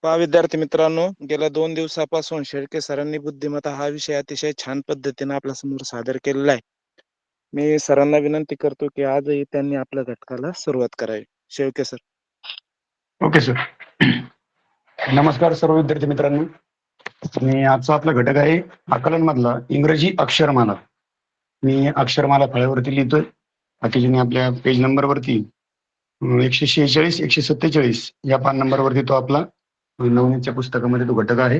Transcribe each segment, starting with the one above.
पहा विद्यार्थी मित्रांनो, गेल्या 2 दिवसापासून शेळके सरांनी बुद्धिमत्ता हा विषय अतिशय छान पद्धतीने आपल्या समोर सादर केलेला आहे. मी सरांना विनंती करतो की आजही त्यांनी आपल्या घटकाला सुरुवात करावी. शेळके सर. Okay sir. नमस्कार सर्व विद्यार्थी मित्रांनो. आणि आजचा आपला घटक आहे आकलन मधला इंग्रजी अक्षरमाला. मी अक्षरमाला फळ्यावरती लिहितोय. बाकीच्या आपल्या पेज नंबरवरती 146 147 या पान नंबरवरती तो आपला नवनीतच्या पुस्तकामध्ये तो घटक आहे.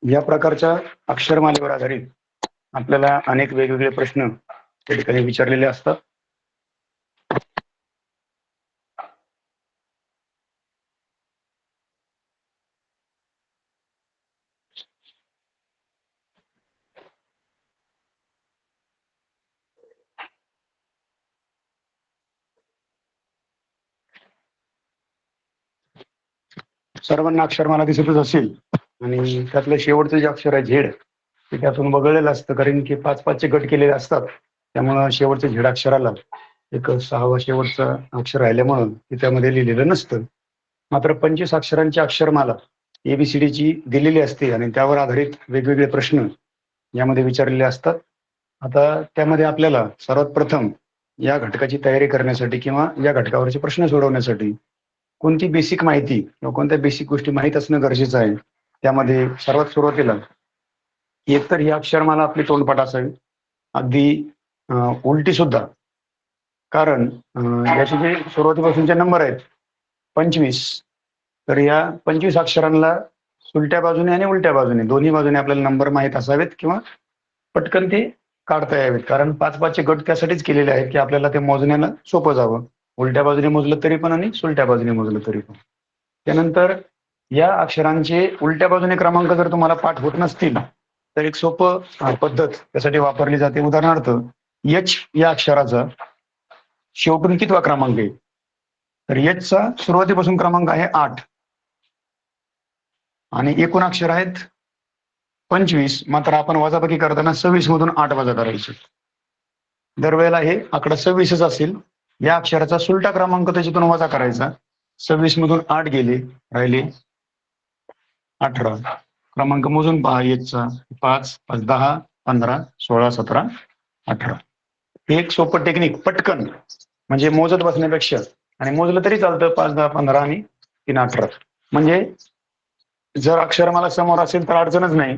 या प्रकारच्या अक्षरमालेवर आधारित आपल्याला अनेक वेगवेगळे प्रश्न त्या ठिकाणी विचारलेले असतात. सर्वांना अक्षरमाला दिसतच असेल आणि त्यातलं शेवटचं जे अक्षर आहे झेड ते त्यातून वगळलेलं असतं, कारण की 5-5चे गट केलेले असतात. त्यामुळं शेवटच्या झेड अक्षराला एक 6वं शेवटचं अक्षर राहिल्यामुळं ते त्यामध्ये लिहिलेलं नसतं. मात्र 25 अक्षरांची अक्षरमाला ABCDची दिलेली असते आणि त्यावर आधारित वेगवेगळे प्रश्न यामध्ये विचारलेले असतात. आता त्यामध्ये आपल्याला सर्वात प्रथम या घटकाची तयारी करण्यासाठी किंवा या घटकावरचे प्रश्न सोडवण्यासाठी कोणती बेसिक माहिती किंवा कोणत्या बेसिक गोष्टी माहीत असणं गरजेचं आहे. त्यामध्ये सर्वात सुरुवातीला एकतर ही अक्षरमाला आपली तोंडपाठ असावी, अगदी उलटी सुद्धा, कारण याचे जे सुरुवातीपासूनचे नंबर आहेत 25, तर या 25 अक्षरांना उलट्या बाजूने आणि उलट्या बाजूने दोन्ही बाजूने आपल्याला नंबर माहीत असावेत किंवा पटकन ते काढता यावेत. कारण 5-5चे गट त्यासाठीच केलेले आहेत की आपल्याला ते मोजण्याला सोपं जावं. उलट्या बाजूने मोजलं तरी पण आणि सुलट्या बाजूने मोजलं तरी पण. त्यानंतर या अक्षरांचे उलट्या बाजूने क्रमांक जर तुम्हाला पाठ होत नसतील तर एक सोपं पद्धत त्यासाठी वापरली जाते. उदाहरणार्थ H या अक्षराचा शेवटून कितवा क्रमांक आहे, तर H चा सुरुवातीपासून क्रमांक आहे 8 आणि एकूण अक्षर आहेत 25. मात्र आपण वजाबाकी करताना 26 मधून 8 वजा करायचे. दरवेळेला हे आकडा 26च असेल. या अक्षराचा सुलटा क्रमांक त्याच्यातून वजा करायचा. 26 मधून 8 गेले, राहिले 18. क्रमांक मोजून पहा. Hचा 5, 5, 10, 15, 16, 17, 18. हे एक सोपं टेक्निक, पटकन, म्हणजे मोजत बसण्यापेक्षा, आणि मोजलं तरी चालतं 5, 10, 15 आणि 3, 18. म्हणजे जर अक्षरमाला समोर असेल तर अडचणच नाही,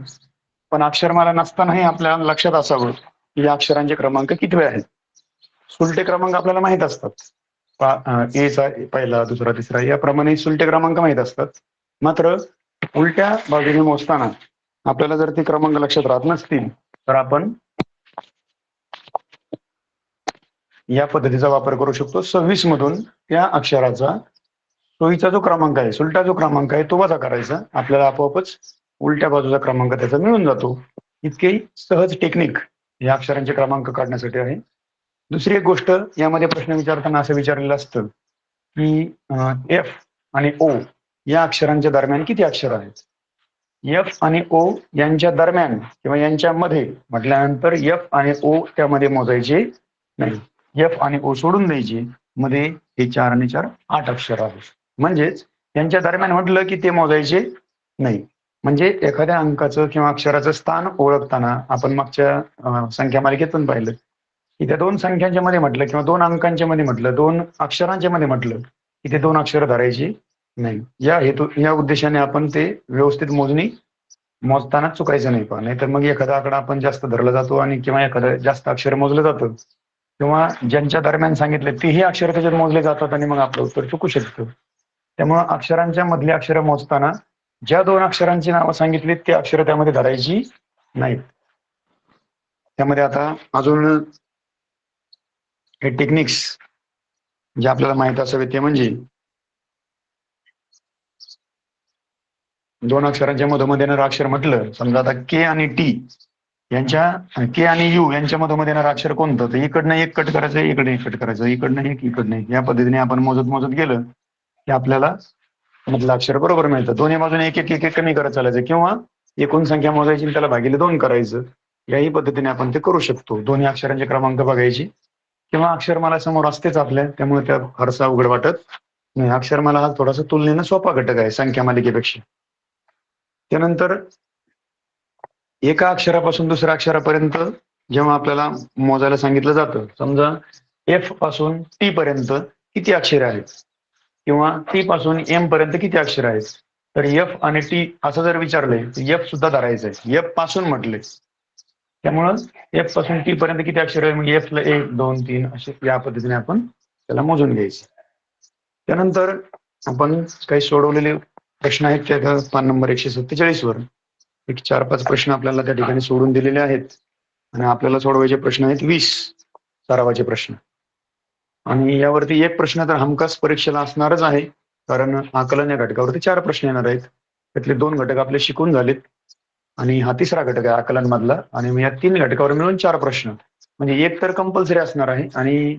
पण अक्षरमाला नसतानाही आपल्या लक्षात असावं की या अक्षरांचे क्रमांक कितवे आहेत. सुलटे क्रमांक आपल्याला माहित असतात. चा पहिला, दुसरा, तिसरा याप्रमाणे सुलटे क्रमांक माहित असतात. मात्र उलट्या बाजूने मोजताना आपल्याला जर ते क्रमांक लक्षात राहत नसतील तर आपण या पद्धतीचा वापर करू शकतो. 26 मधून त्या अक्षराचा सोयीचा जो क्रमांक आहे, सुलटा जो क्रमांक आहे तो वजा करायचा. आपल्याला आपोआपच उलट्या बाजूचा क्रमांक त्याचा मिळून जातो. इतके सहज टेक्निक या अक्षरांचे क्रमांक काढण्यासाठी आहे. दुसरी एक गोष्ट यामध्ये प्रश्न विचारताना असं विचारलेलं असतं की F आणि O या अक्षरांच्या दरम्यान किती अक्षर आहेत. F आणि O यांच्या दरम्यान किंवा यांच्यामध्ये म्हटल्यानंतर F आणि O त्यामध्ये मोजायचे नाही. F आणि O सोडून द्यायचे. मध्ये हे 4 आणि 4 8 अक्षर आहेत. म्हणजेच यांच्या दरम्यान म्हटलं की ते मोजायचे नाही. म्हणजे एखाद्या अंकाचं किंवा अक्षराचं स्थान ओळखताना आपण मागच्या संख्या मालिकेत पण पाहिलं की त्या दोन संख्यांच्या मध्ये म्हटलं किंवा दोन अंकांच्या मध्ये म्हटलं, दोन अक्षरांच्या मध्ये म्हटलं की ते दोन अक्षर धरायची नाही. या उद्देशाने आपण ते व्यवस्थित मोजताना चुकायचं नाही पहा. नाहीतर मग एखादा आकडा आपण जास्त धरला जातो आणि किंवा एखादं जास्त अक्षर मोजलं जातं किंवा ज्यांच्या दरम्यान सांगितले तेही अक्षर त्याच्यात मोजले जातात आणि मग आपलं उत्तर चुकू शकतं. त्यामुळं अक्षरांच्या मधली अक्षरं मोजताना ज्या दोन अक्षरांची नावं सांगितली ते अक्षरं त्यामध्ये धरायची नाहीत. त्यामध्ये आता अजून हे टेक्निक्स जे आपल्याला माहित असावे ते म्हणजे दोन अक्षरांच्या मधोमध येणारं अक्षर म्हटलं, समजा आता के आणि टी यांच्या के आणि यू यांच्या मधोमध येणारं अक्षर कोणतं, तर इकडनं एक कट करायचं, इकडे एक कट करायचं, इकडनं एक, इकडनं एक. या पद्धतीने आपण मोजत गेलं की आपल्याला मधलं अक्षर बरोबर मिळतं. दोन्ही बाजूने एक एक एक एक कमी करत चालायचं किंवा एकूण संख्या मोजायची आणि त्याला भागिले 2 करायचं. याही पद्धतीने आपण ते करू शकतो. दोन्ही अक्षरांचे क्रमांक बघायचे किंवा अक्षरमाला समोर असतेच आपल्या, त्यामुळे त्या फारसा अवघड वाटत नाही. अक्षरमाला हा थोडासा तुलनेनं सोपा घटक आहे संख्या मालिकेपेक्षा. त्यानंतर एका अक्षरापासून दुसऱ्या अक्षरापर्यंत जेव्हा आपल्याला मोजायला सांगितलं जातं, समजा एफ पासून टी पर्यंत किती अक्षरे आहेत किंवा टी पासून एम पर्यंत किती अक्षर आहेत, तर एफ आणि टी असं जर विचारलंय तर एफ सुद्धा धरायचं आहे. एफ पासून म्हटले त्यामुळं एफ पासून टी पर्यंत किती अक्षर आहे, म्हणजे एफ ला 1 2 3 असे या पद्धतीने आपण त्याला मोजून घ्यायचे. त्यानंतर आपण काही सोडवलेले प्रश्न आहेत त्या पान नंबर 147 वर एक 4-5 प्रश्न आपल्याला त्या ठिकाणी सोडून दिलेले आहेत आणि आपल्याला सोडवायचे प्रश्न आहेत 20 सरावाचे प्रश्न. आणि यावरती एक प्रश्न तर हमखास परीक्षेला असणारच आहे, कारण आकलन या घटकावरती 4 प्रश्न येणार आहेत. त्यातले 2 घटक आपले शिकून झालेत आणि हा तिसरा घटक आहे आकलन मधला, आणि या 3 घटकावर मिळून 4 प्रश्न, म्हणजे एक तर कंपल्सरी असणार आहे आणि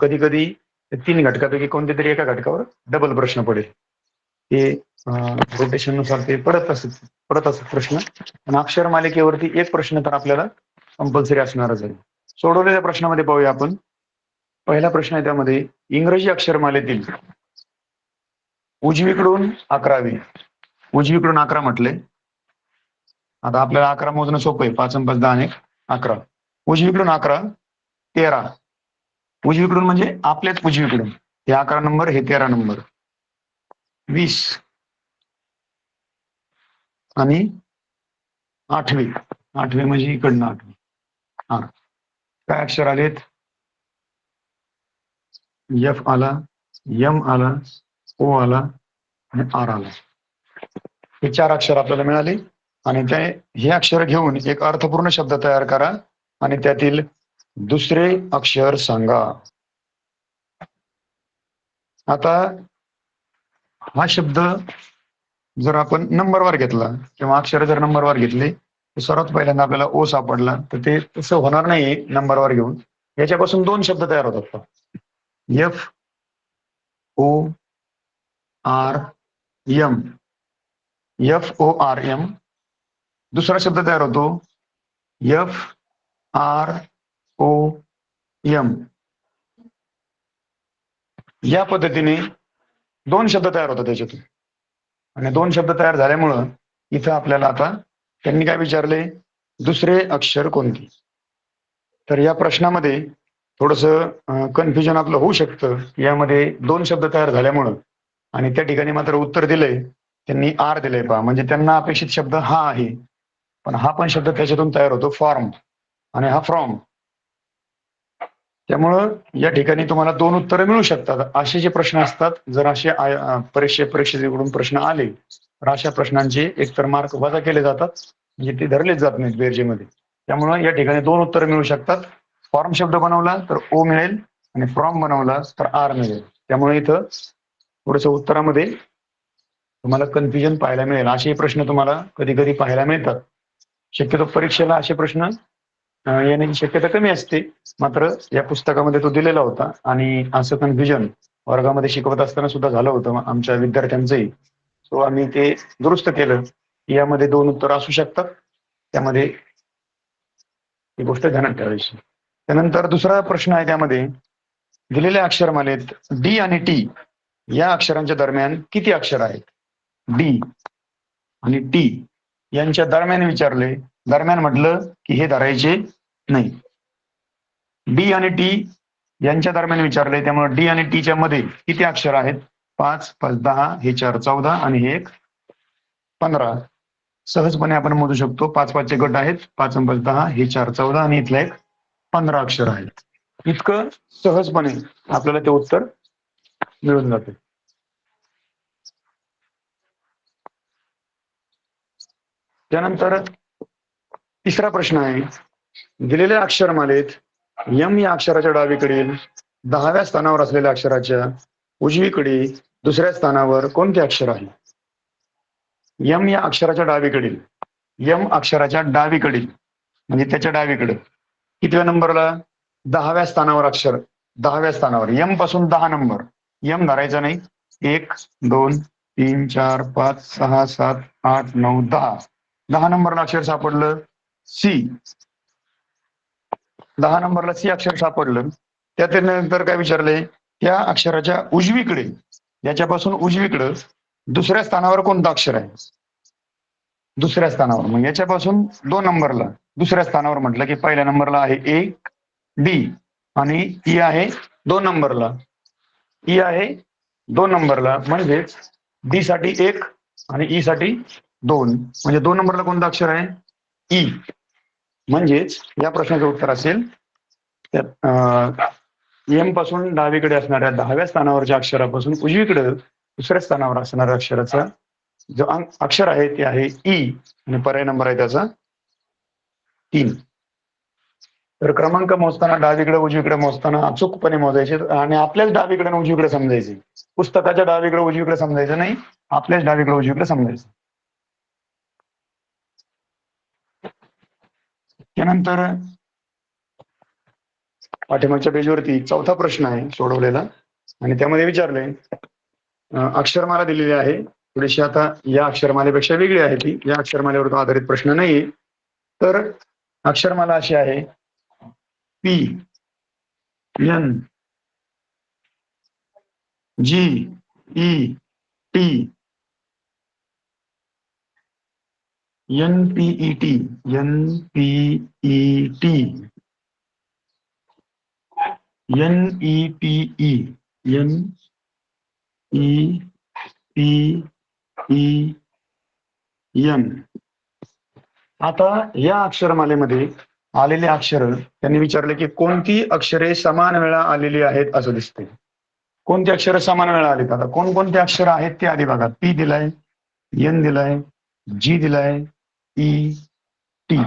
कधी कधी 3 घटकापैकी कोणत्या तरी एका घटकावर डबल प्रश्न पडेल. हे रोटेशन नुसार ते पडत असत प्रश्न. आणि अक्षर मालिकेवरती एक प्रश्न तर आपल्याला कंपल्सरी असणारच आहे. सोडवलेल्या प्रश्नामध्ये पाहूया आपण. पहिला प्रश्न आहे त्यामध्ये, इंग्रजी अक्षरमालेतील उजवीकडून 11वी, उजवीकडून 11 म्हटले. आता आपल्याला 11 मोजणं सोपं आहे. 5 आणि 5 10 आणि 11. उजवीकडून 11, 13. उजवीकडून म्हणजे आपल्याच उजवीकडून. हे 11 नंबर, हे 13 नंबर. 20 आणि 8वी. 8वी म्हणजे इकडनं 8वी. हा, काय अक्षर आलेत? एफ आला, एम आला, ओ आला आणि आर आला. हे 4 अक्षर आपल्याला मिळाले आणि हे अक्षर घेऊन एक अर्थपूर्ण शब्द तयार करा आणि त्यातील दुसरे अक्षर सांगा. आता हा शब्द जर आपण नंबरवर घेतला किंवा अक्षर जर नंबरवर घेतले तर सर्वात पहिल्यांदा आपल्याला ओ सापडला, तर ते तसं होणार नाही नंबरवर घेऊन. याच्यापासून 2 शब्द तयार होतात. F O R M, F O R M. दुसरा शब्द तयार होतो एफ आर ओ एम. या पद्धतीने 2 शब्द तयार होतात त्याच्यातून. आणि 2 शब्द तयार झाल्यामुळं इथं आपल्याला आता त्यांनी काय विचारले, दुसरे अक्षर कोणते. तर या प्रश्नामध्ये थोडंसं कन्फ्युजन आपलं होऊ शकतं. यामध्ये 2 शब्द तयार झाल्यामुळं आणि त्या ठिकाणी मात्र उत्तर दिलंय त्यांनी आर दिलंय पहा, म्हणजे त्यांना अपेक्षित शब्द हा आहे, पण हा पण शब्द त्याच्यातून तयार होतो फॉर्म, आणि हा फ्रॉम. त्यामुळं या ठिकाणी तुम्हाला 2 उत्तरं मिळू शकतात. असे जे प्रश्न असतात, जर असे परीक्षेकडून प्रश्न आले तर अशा प्रश्नांचे एकतर मार्क वजा केले जातात, म्हणजे ते धरलेच जात नाहीत बेरजेमध्ये. त्यामुळं या ठिकाणी 2 उत्तरं मिळू शकतात. फॉर्म शब्द बनवला तर ओ मिळेल आणि फ्रॉम बनवला तर आर मिळेल. त्यामुळे इथं थोडस उत्तरामध्ये तुम्हाला कन्फ्युजन पाहायला मिळेल. असे प्रश्न तुम्हाला कधी कधी पाहायला मिळतात. शक्यतो परीक्षेला असे प्रश्न येण्याची शक्यता कमी असते, मात्र या पुस्तकामध्ये तो दिलेला होता आणि असं कन्फ्युजन वर्गामध्ये शिकवत असताना सुद्धा झालं होतं आमच्या विद्यार्थ्यांचंही. सो आम्ही ते दुरुस्त केलं. यामध्ये 2 उत्तर असू शकतात, त्यामध्ये ही गोष्ट ध्यानात ठेवायची. त्यानंतर दुसरा प्रश्न आहे, त्यामध्ये दिलेल्या अक्षरमालेत डी आणि टी या अक्षरांच्या दरम्यान किती अक्षर आहेत. डी आणि टी यांच्या दरम्यान विचारले. दरम्यान म्हटलं की हे धरायचे नाही. डी आणि टी यांच्या दरम्यान विचारले, त्यामुळे डी आणि टीच्या मध्ये किती अक्षर आहेत? 5 5 10, हे 4 14 आणि हे 1 15. सहजपणे आपण मोजू शकतो. 5 5 चे गट आहेत. 5 आणि 5 10, हे 4 14 आणि इथलं एक 15 अक्षर आहेत. इतकं सहजपणे आपल्याला ते उत्तर मिळून जाते. त्यानंतर तिसरा प्रश्न आहे, दिलेल्या अक्षरमालेत यम या अक्षराच्या डावीकडील 10व्या स्थानावर असलेल्या अक्षराच्या उजवीकडे दुसऱ्या स्थानावर कोणते अक्षर आहे? यम या अक्षराच्या डावीकडील, यम अक्षराच्या डावीकडील म्हणजे त्याच्या डावीकडे कितव्या नंबरला? 10व्या स्थानावर अक्षर, 10व्या स्थानावर. यम पासून 10 नंबर, यम धरायचा नाही. 1 2 3 4 5 6 7 8 9 10, 10 नंबरला अक्षर सापडलं सी. 10 नंबरला सी अक्षर सापडलं. त्यानंतर काय विचारले, त्या अक्षराच्या उजवीकडे, याच्यापासून उजवीकडे दुसऱ्या स्थानावर कोणतं अक्षर आहे? दुसऱ्या स्थानावर, मग याच्यापासून 2 नंबरला दुसऱ्या स्थानावर म्हटलं की पहिल्या नंबरला आहे ए डी आणि ई आहे 2 नंबरला, ई आहे 2 नंबरला, म्हणजेच डी साठी 1 आणि ई साठी 2, म्हणजे 2 नंबरला कोणतं अक्षर आहे? ई. म्हणजेच या प्रश्नाचं उत्तर असेल एम पासून डावीकडे असणाऱ्या 10व्या स्थानावरच्या अक्षरापासून उजवीकडे दुसऱ्या स्थानावर असणाऱ्या अक्षराचा जो अक्षर आहे ते आहे ई आणि पर्याय नंबर आहे त्याचा 3. तर क्रमांक मोजताना डावीकडे उजवीकडे मोजताना अचूकपणे मोजायचे आणि आपल्याच डावीकडे आणि उजवीकडे समजायचे. पुस्तकाच्या डावीकडे उजवीकडे समजायचं नाही, आपल्याच डावीकडे उजवीकडे समजायचं. त्यानंतर पाठीमागच्या पेजवरती 4था प्रश्न आहे सोडवलेला आणि त्यामध्ये विचारले, अक्षरमाला दिलेली आहे, थोडीशी आता या अक्षरमालेपेक्षा वेगळी आहे ती, या अक्षरमालेवर आधारित प्रश्न नाहीये. तर अक्षरमाला अशी आहे, P N G E T N P E T N P E T N E P E N E P E N. आता या अक्षरमालेमध्ये आलेले अक्षर त्यांनी विचारले की कोणती अक्षरे समान वेळा आलेली आहेत असं दिसते. कोणती अक्षरं समान वेळा आलीत? आता कोणकोणते अक्षर आहेत ते आधी बघा. पी दिलाय, एन दिलाय, जी दिलाय, ई टी.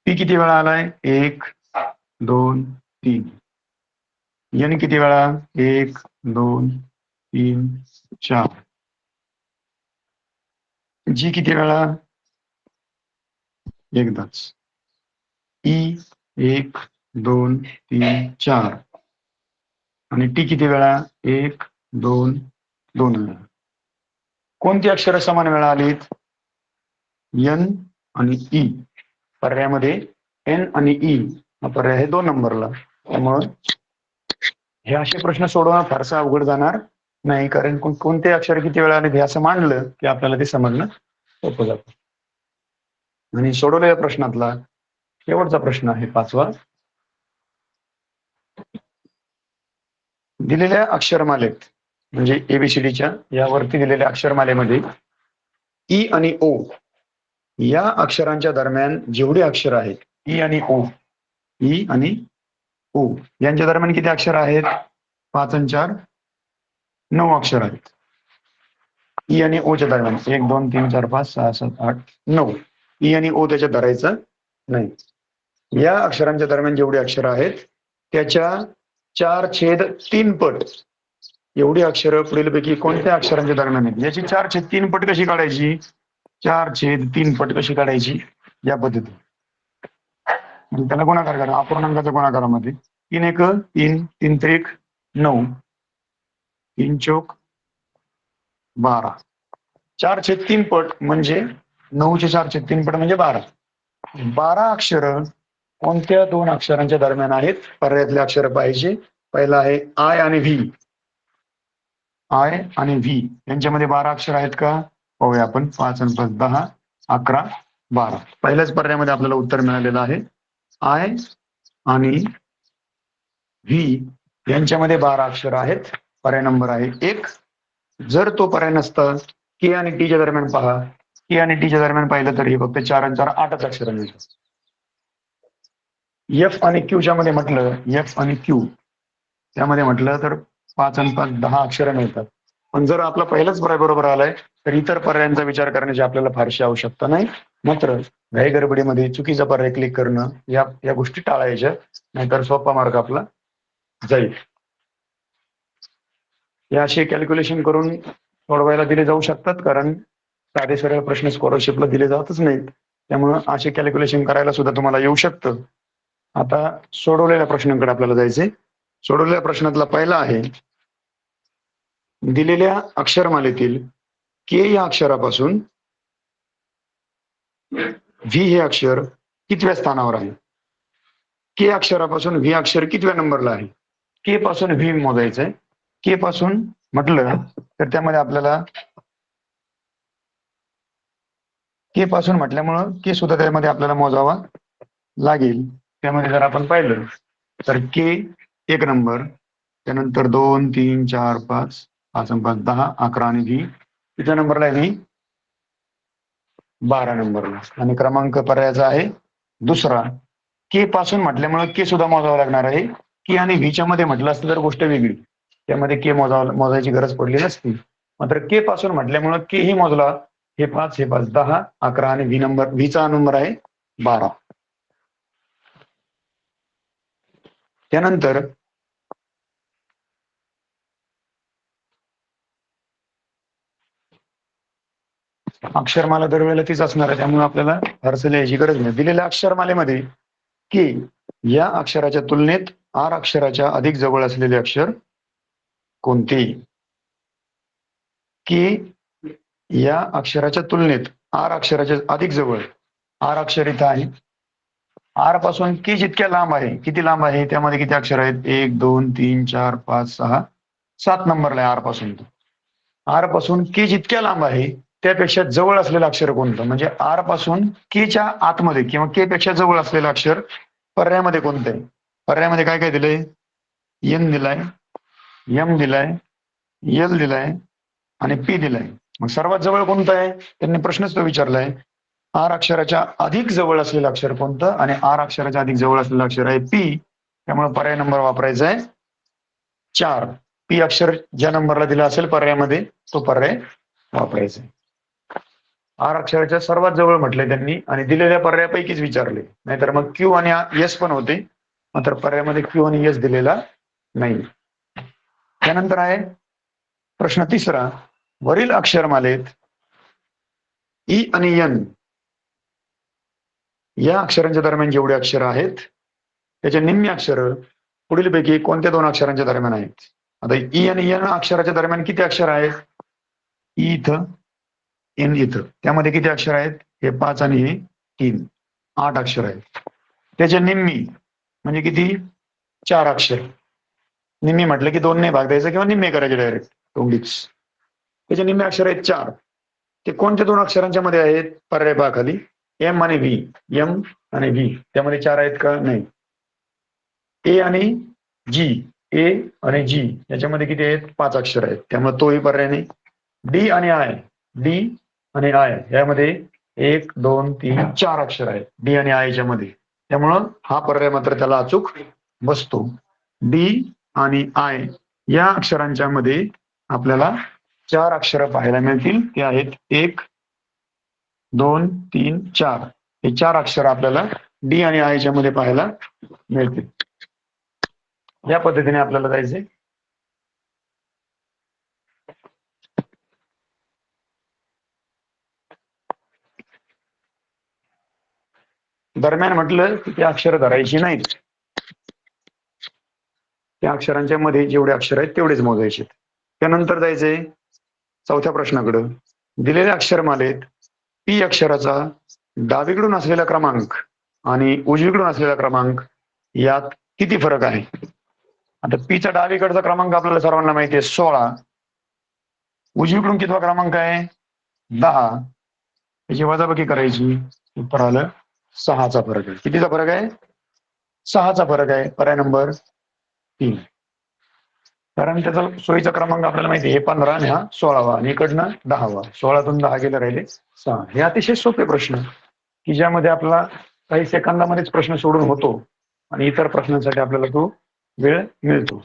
पी किती वेळा आलाय? 1 2 3. एन किती वेळा? 1 2 3 4. जी किती वेळा? एकदाच. ई 1 2 3 4 आणि टी किती वेळा? 1 2 2 वेळा. कोणती अक्षरं समान वेळा आलीत? एन आणि ई. पर्यायामध्ये एन आणि ई हा पर्याय आहे 2 नंबरला. त्यामुळं हे असे प्रश्न सोडवणं फारसं अवघड जाणार नाही, कारण कोणते अक्षर किती वेळा आले हे असं मांडलं की आपल्याला ते समजणं सोपं जातं. आणि सोडवलेल्या प्रश्नातला शेवटचा प्रश्न आहे 5वा. दिलेल्या अक्षरमालेत म्हणजे एबीसीडीच्या यावरती दिलेल्या अक्षरमालेमध्ये ई आणि ओ या अक्षरांच्या दरम्यान जेवढे अक्षर आहेत, ई आणि ओ, ई आणि ओ यांच्या दरम्यान किती अक्षर आहेत? 5 आणि 4 9 अक्षर आहेत. ई आणि ओ च्या दरम्यान 1 2 3 4 5 6 7 8 9. ई आणि ओ त्याच्यात धरायचं नाही. या अक्षरांच्या दरम्यान जेवढे अक्षर आहेत त्याच्या 4/3 पट एवढी अक्षरं पुढीलपैकी कोणत्या अक्षरांच्या दरम्यान आहेत? याची 4/3 पट कशी काढायची? 4/3 पट कशी काढायची? या पद्धतीने त्याला गुणाकार करा. अपूर्णांकाच्या गुणाकारामध्ये 3 1 3 3 3 9 3 चौक 12. 4/3 पट म्हणजे 9चे 4/3 पट म्हणजे 12. 12 अक्षर कोणत्या 2 अक्षरांच्या दरम्यान आहेत? पर्यायातले अक्षर पाहिजे. पहिला आहे आय आणि व्ही. आय आणि व्ही यांच्यामध्ये 12 अक्षर आहेत का? पाहूया आपण. 5 आणि 5 10 11 12. पहिल्याच पर्यायामध्ये आपल्याला उत्तर मिळालेलं आहे. आय आणि व्ही यांच्यामध्ये 12 अक्षर आहेत. पर्याय नंबर आहे 1. जर तो पर्याय नसता, के आणि टीच्या दरम्यान पहा, के आणि टीच्या दरम्यान पाहिलं तर हे फक्त 4 आणि 4 8च अक्षर मिळतात. एफ आणि क्यूच्या मध्ये म्हटलं, एफ आणि क्यू त्यामध्ये म्हटलं तर 5 आणि 5 10 अक्षर मिळतात. पण जर आपला पहिलाच पर्याय बरोबर आलाय तर इतर पर्यायांचा विचार करण्याची आपल्याला फारशी आवश्यकता नाही. मात्र घाई गडबडीमध्ये चुकीचा पर्याय क्लिक करणं या गोष्टी टाळायच्या, नाहीतर सोपा मार्ग आपला जाईल. हे असे कॅल्क्युलेशन करून सोडवायला दिले जाऊ शकतात, कारण साधे सरळ प्रश्न स्कॉलरशिपला दिले जातच नाहीत. त्यामुळं असे कॅल्क्युलेशन करायला सुद्धा तुम्हाला येऊ शकतं. आता सोडवलेल्या प्रश्नांकडे आपल्याला जायचंय. सोडवलेल्या प्रश्नातला पहिला आहे, दिलेल्या अक्षरमालेतील के या अक्षरापासून व्ही हे अक्षर कितव्या स्थानावर आहे. के अक्षरापासून व्ही अक्षर कितव्या नंबरला आहे. के पासून व्ही मोजायचंय. के पासून म्हटलं तर त्यामध्ये आपल्याला के पासून म्हटल्यामुळं के सुद्धा त्यामध्ये आपल्याला मोजावा लागेल. त्यामध्ये जर आपण पाहिलं तर के 1 नंबर, त्यानंतर 2 3 4 5 5 आणि 5 10 11 आणि व्ही किती नंबरला आहे. व्ही 12 नंबरला. आणि क्रमांक पर्यायाचा आहे दुसरा. के पासून म्हटल्यामुळे के सुद्धा मोजावं लागणार आहे. के आणि व्हीच्या मध्ये म्हटलं असतं तर गोष्ट वेगळी, त्यामध्ये के मोजायची गरज पडली नसती. मात्र के पासून म्हटल्यामुळे के ही मोजला. हे 5 हे 5 10 11 आणि व्हीचा नंबर आहे 12. त्यानंतर अक्षरमाला दरवेळेला तीच असणार आहे, त्यामुळे आपल्याला फारसं लिहायची गरज नाही. दिलेल्या अक्षरमालेमध्ये के या अक्षराच्या तुलनेत आर अक्षराच्या अधिक जवळ असलेले अक्षर कोणते. के या अक्षराच्या तुलनेत आर अक्षराच्या अधिक जवळ, आर अक्षर इथं आहे. आर पासून के जितक्या लांब आहे, किती लांब आहे, त्यामध्ये किती अक्षर आहेत. 1 2 3 4 5 6 7 नंबरला आहे आर पासून. आर पासून के जितक्या लांब आहे त्यापेक्षा जवळ असलेलं अक्षर कोणतं. म्हणजे आर पासून केच्या आतमध्ये किंवा के पेक्षा जवळ असलेलं अक्षर पर्यायामध्ये कोणतं आहे. पर्यायामध्ये काय काय दिलंय. एन दिलाय, एम दिलाय, एल दिलाय आणि पी दिलाय. मग सर्वात जवळ कोणतं आहे. त्यांनी प्रश्नच तो विचारलाय. आर अक्षराच्या अधिक जवळ असलेलं अक्षर कोणतं, आणि आर अक्षराच्या अधिक जवळ असलेलं अक्षर आहे पी. त्यामुळे पर्याय नंबर वापरायचा आहे 4. पी अक्षर ज्या नंबरला दिला असेल पर्यायामध्ये तो पर्याय वापरायचा. आर अक्षराच्या सर्वात जवळ म्हटले त्यांनी आणि दिलेल्या पर्यायापैकीच विचारले, नाहीतर मग क्यू आणि एस पण होते, मात्र पर्यायामध्ये क्यू आणि एस दिलेला नाही. त्यानंतर आहे प्रश्न तिसरा. वरील अक्षरमालेत ई आणि एन या अक्षरांच्या दरम्यान जेवढे अक्षर आहेत त्याचे निम्मे अक्षर पुढीलपैकी कोणत्या 2 अक्षरांच्या दरम्यान आहेत. आता ई आणि एन अक्षराच्या दरम्यान किती अक्षर आहेत. ई इथं, एन इथं, त्यामध्ये किती अक्षर आहेत. हे 5 आणि हे 3, 8 अक्षर आहेत. त्याचे निम्मी म्हणजे किती. 4 अक्षर. निम्मी म्हटलं की 2 ने भाग द्यायचं किंवा निम्मे करायचे डायरेक्ट तोंडीच. त्याचे निम्मे अक्षर आहेत 4. ते कोणत्या 2 अक्षरांच्या मध्ये आहेत. पर्याय पहा खाली. एम आणि व्ही. एम आणि व्ही त्यामध्ये 4 आहेत का. नाही. ए आणि जी. ए आणि जी याच्यामध्ये किती आहेत. 5 अक्षर आहेत, त्यामुळे तोही पर्याय नाही. डी आणि आय. डी आणि आय यामध्ये 1 2 3 4 अक्षर आहेत डी आणि आयच्या मध्ये, त्यामुळं हा पर्याय मात्र त्याला अचूक बसतो. डी आणि आय या अक्षरांच्या मध्ये आपल्याला 4 अक्षर पाहायला मिळतील. ते आहेत 1 2 3 4. हे 4 अक्षर आपल्याला डी आणि आयच्या मध्ये पाहायला मिळतील. या पद्धतीने आपल्याला जायचंय. दरम्यान म्हटलं की ते अक्षर धरायची नाहीत. त्या अक्षरांच्या मध्ये जेवढे अक्षर आहेत तेवढेच मोजायचे. त्यानंतर जायचंय चौथ्या प्रश्नाकडे. दिलेल्या अक्षरमालेत पी अक्षराचा डावीकडून असलेला क्रमांक आणि उजवीकडून असलेला क्रमांक यात किती फरक आहे. आता पीचा डावीकडचा क्रमांक आपल्याला सर्वांना माहिती आहे 16. उजवीकडून कितवा क्रमांक आहे 10. त्याची वजाबाकी करायची. उत्तर आलं 6चा फरक आहे. कितीचा फरक आहे? 6चा फरक आहे. पर्याय नंबर 3. कारण त्याचा सोयीचा क्रमांक आपल्याला माहिती आहे, हे 15 आणि हा 16वा आणि इकडनं 10वा. 16तून 10 गेले राहिले 6. हे अतिशय सोपे प्रश्न की ज्यामध्ये आपला काही सेकंदामध्येच प्रश्न सोडून होतो आणि इतर प्रश्नांसाठी आपल्याला तो वेळ मिळतो.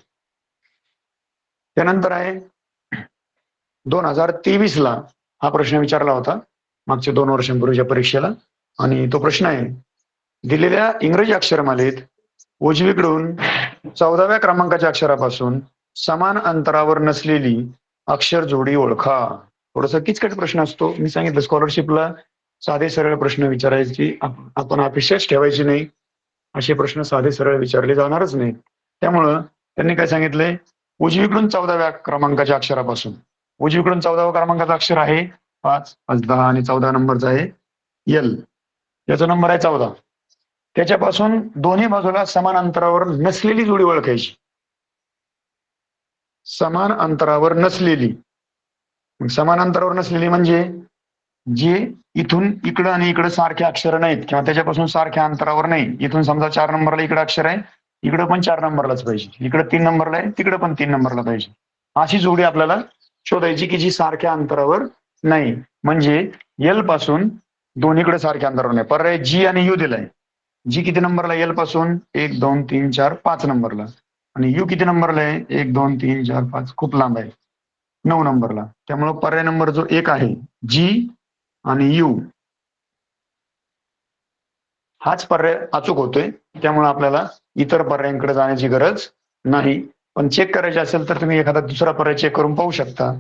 त्यानंतर आहे 2023ला हा प्रश्न विचारला होता मागच्या 2 वर्षांपूर्वीच्या परीक्षेला. आणि तो प्रश्न आहे, दिलेल्या इंग्रजी अक्षरमालेत उजवीकडून 14व्या क्रमांकाच्या अक्षरापासून समान अंतरावर नसलेली अक्षर जोडी ओळखा. थोडासा किचकट प्रश्न असतो. मी सांगितलं स्कॉलरशिपला साधे सरळ प्रश्न विचारायची आपण अपेक्षाच ठेवायची नाही. असे प्रश्न साधे सरळ विचारले जाणारच नाही. त्यामुळं त्यांनी काय सांगितलंय, उजवीकडून 14व्या क्रमांकाच्या अक्षरापासून. उजवीकडून 14व्या क्रमांकाचा अक्षर आहे 5, 10 आणि 14 नंबरचा आहे यल. याचा नंबर आहे 14. त्याच्यापासून दोन्ही बाजूला समान अंतरावर नसलेली जोडी ओळखायची. समान अंतरावर नसलेली. समान अंतरावर नसलेली म्हणजे जे इथून इकडं आणि इकडं सारखे अक्षर नाहीत किंवा त्याच्यापासून सारख्या अंतरावर नाही. इथून समजा 4 नंबरला इकडे अक्षर आहे, इकडं पण 4 नंबरलाच पाहिजे. इकडं 3 नंबरला आहे, तिकडं पण 3 नंबरला पाहिजे. अशी जोडी आपल्याला शोधायची की जी सारख्या अंतरावर नाही. म्हणजे यल पासून दोन्हीकडे सारख्या अंतरावर नाही. पर्याय जी आणि यू दिलाय. जी किती नंबरला? यल पासून 1, 2, 3, 4, 5 नंबरला. आणि यू किती नंबरला आहे? 1, 2, 3, 4, 5 खूप लांब आहे, 9 नंबरला. त्यामुळे पर्याय नंबर जो 1 आहे, जी आणि यू, हाच पर्याय अचूक होतोय. त्यामुळे आपल्याला इतर पर्यायांकडे जाण्याची गरज नाही. पण चेक करायचे असेल तर तुम्ही एखादा दुसरा पर्याय चेक करून पाहू शकता.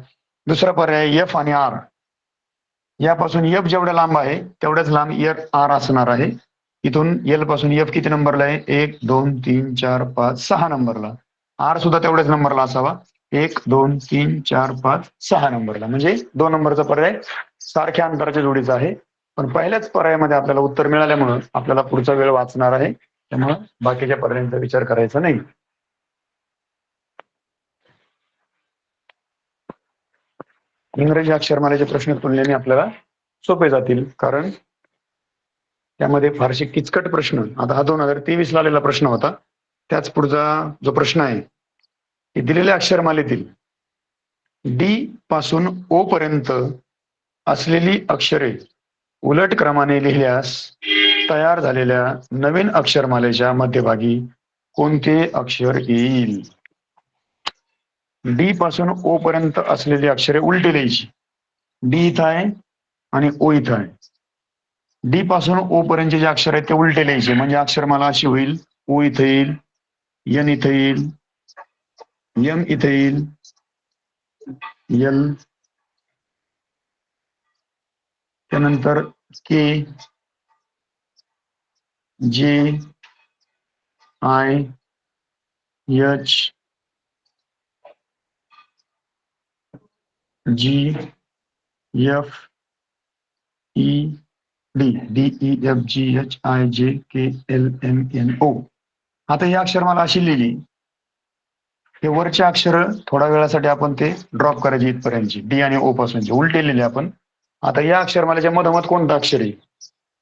दुसरा पर्याय एफ आणि आर. यापासून एफ जेवढ्या लांब आहे तेवढ्याच लांब आर असणार आहे. इथून एल पासून एफ किती नंबरला आहे? 1, 2, 3, 4, 5, 6 नंबरला. आर सुद्धा तेवढ्याच नंबरला असावा. 1, 2, 3, 4, 5, 6 नंबरला. म्हणजे 2 नंबरचा पर्याय सारख्या अंतराच्या जोडीचा आहे. पण पहिल्याच पर्यायामध्ये आपल्याला उत्तर मिळाल्यामुळं आपल्याला पुढचा वेळ वाचणार आहे. त्यामुळं बाकीच्या पर्यायांचा विचार करायचा नाही. इंग्रजी अक्षरमालेचे प्रश्न तुलनेने आपल्याला सोपे जातील, कारण त्यामध्ये फारसे किचकट प्रश्न. आता हा 2023ला आलेला प्रश्न होता. त्याच पुढचा जो प्रश्न आहे, की दिलेल्या अक्षरमालेतील डी पासून ओ पर्यंत असलेली अक्षरे उलट क्रमाने लिहिल्यास तयार झालेल्या नवीन अक्षरमालेच्या मध्यभागी कोणते अक्षर येईल? डी पासून ओ पर्यंत असलेली अक्षरे उलटी लिहायची. डी इथं आहे आणि ओ इथं आहे. डी पासून ओ पर्यंतचे जे अक्षर आहेत ते उलटे लिहायचे. म्हणजे अक्षरमाला अशी होईल, ओ इथं येईल, एन इथं येईल, एम इथं येईल, यल, त्यानंतर K, J, I, H, G, F, E, D, D, E, F, G, H, I, J, K, L, M, N, O. आता ही अक्षरमाला अशी लिहिली, हे वरचे अक्षर थोड्या वेळासाठी आपण ते ड्रॉप करायचे इथपर्यंतची, डी आणि ओ पासूनचे उलटे लिहिले आपण. आता या अक्षरमालेच्या मधोमध कोणतं अक्षर आहे?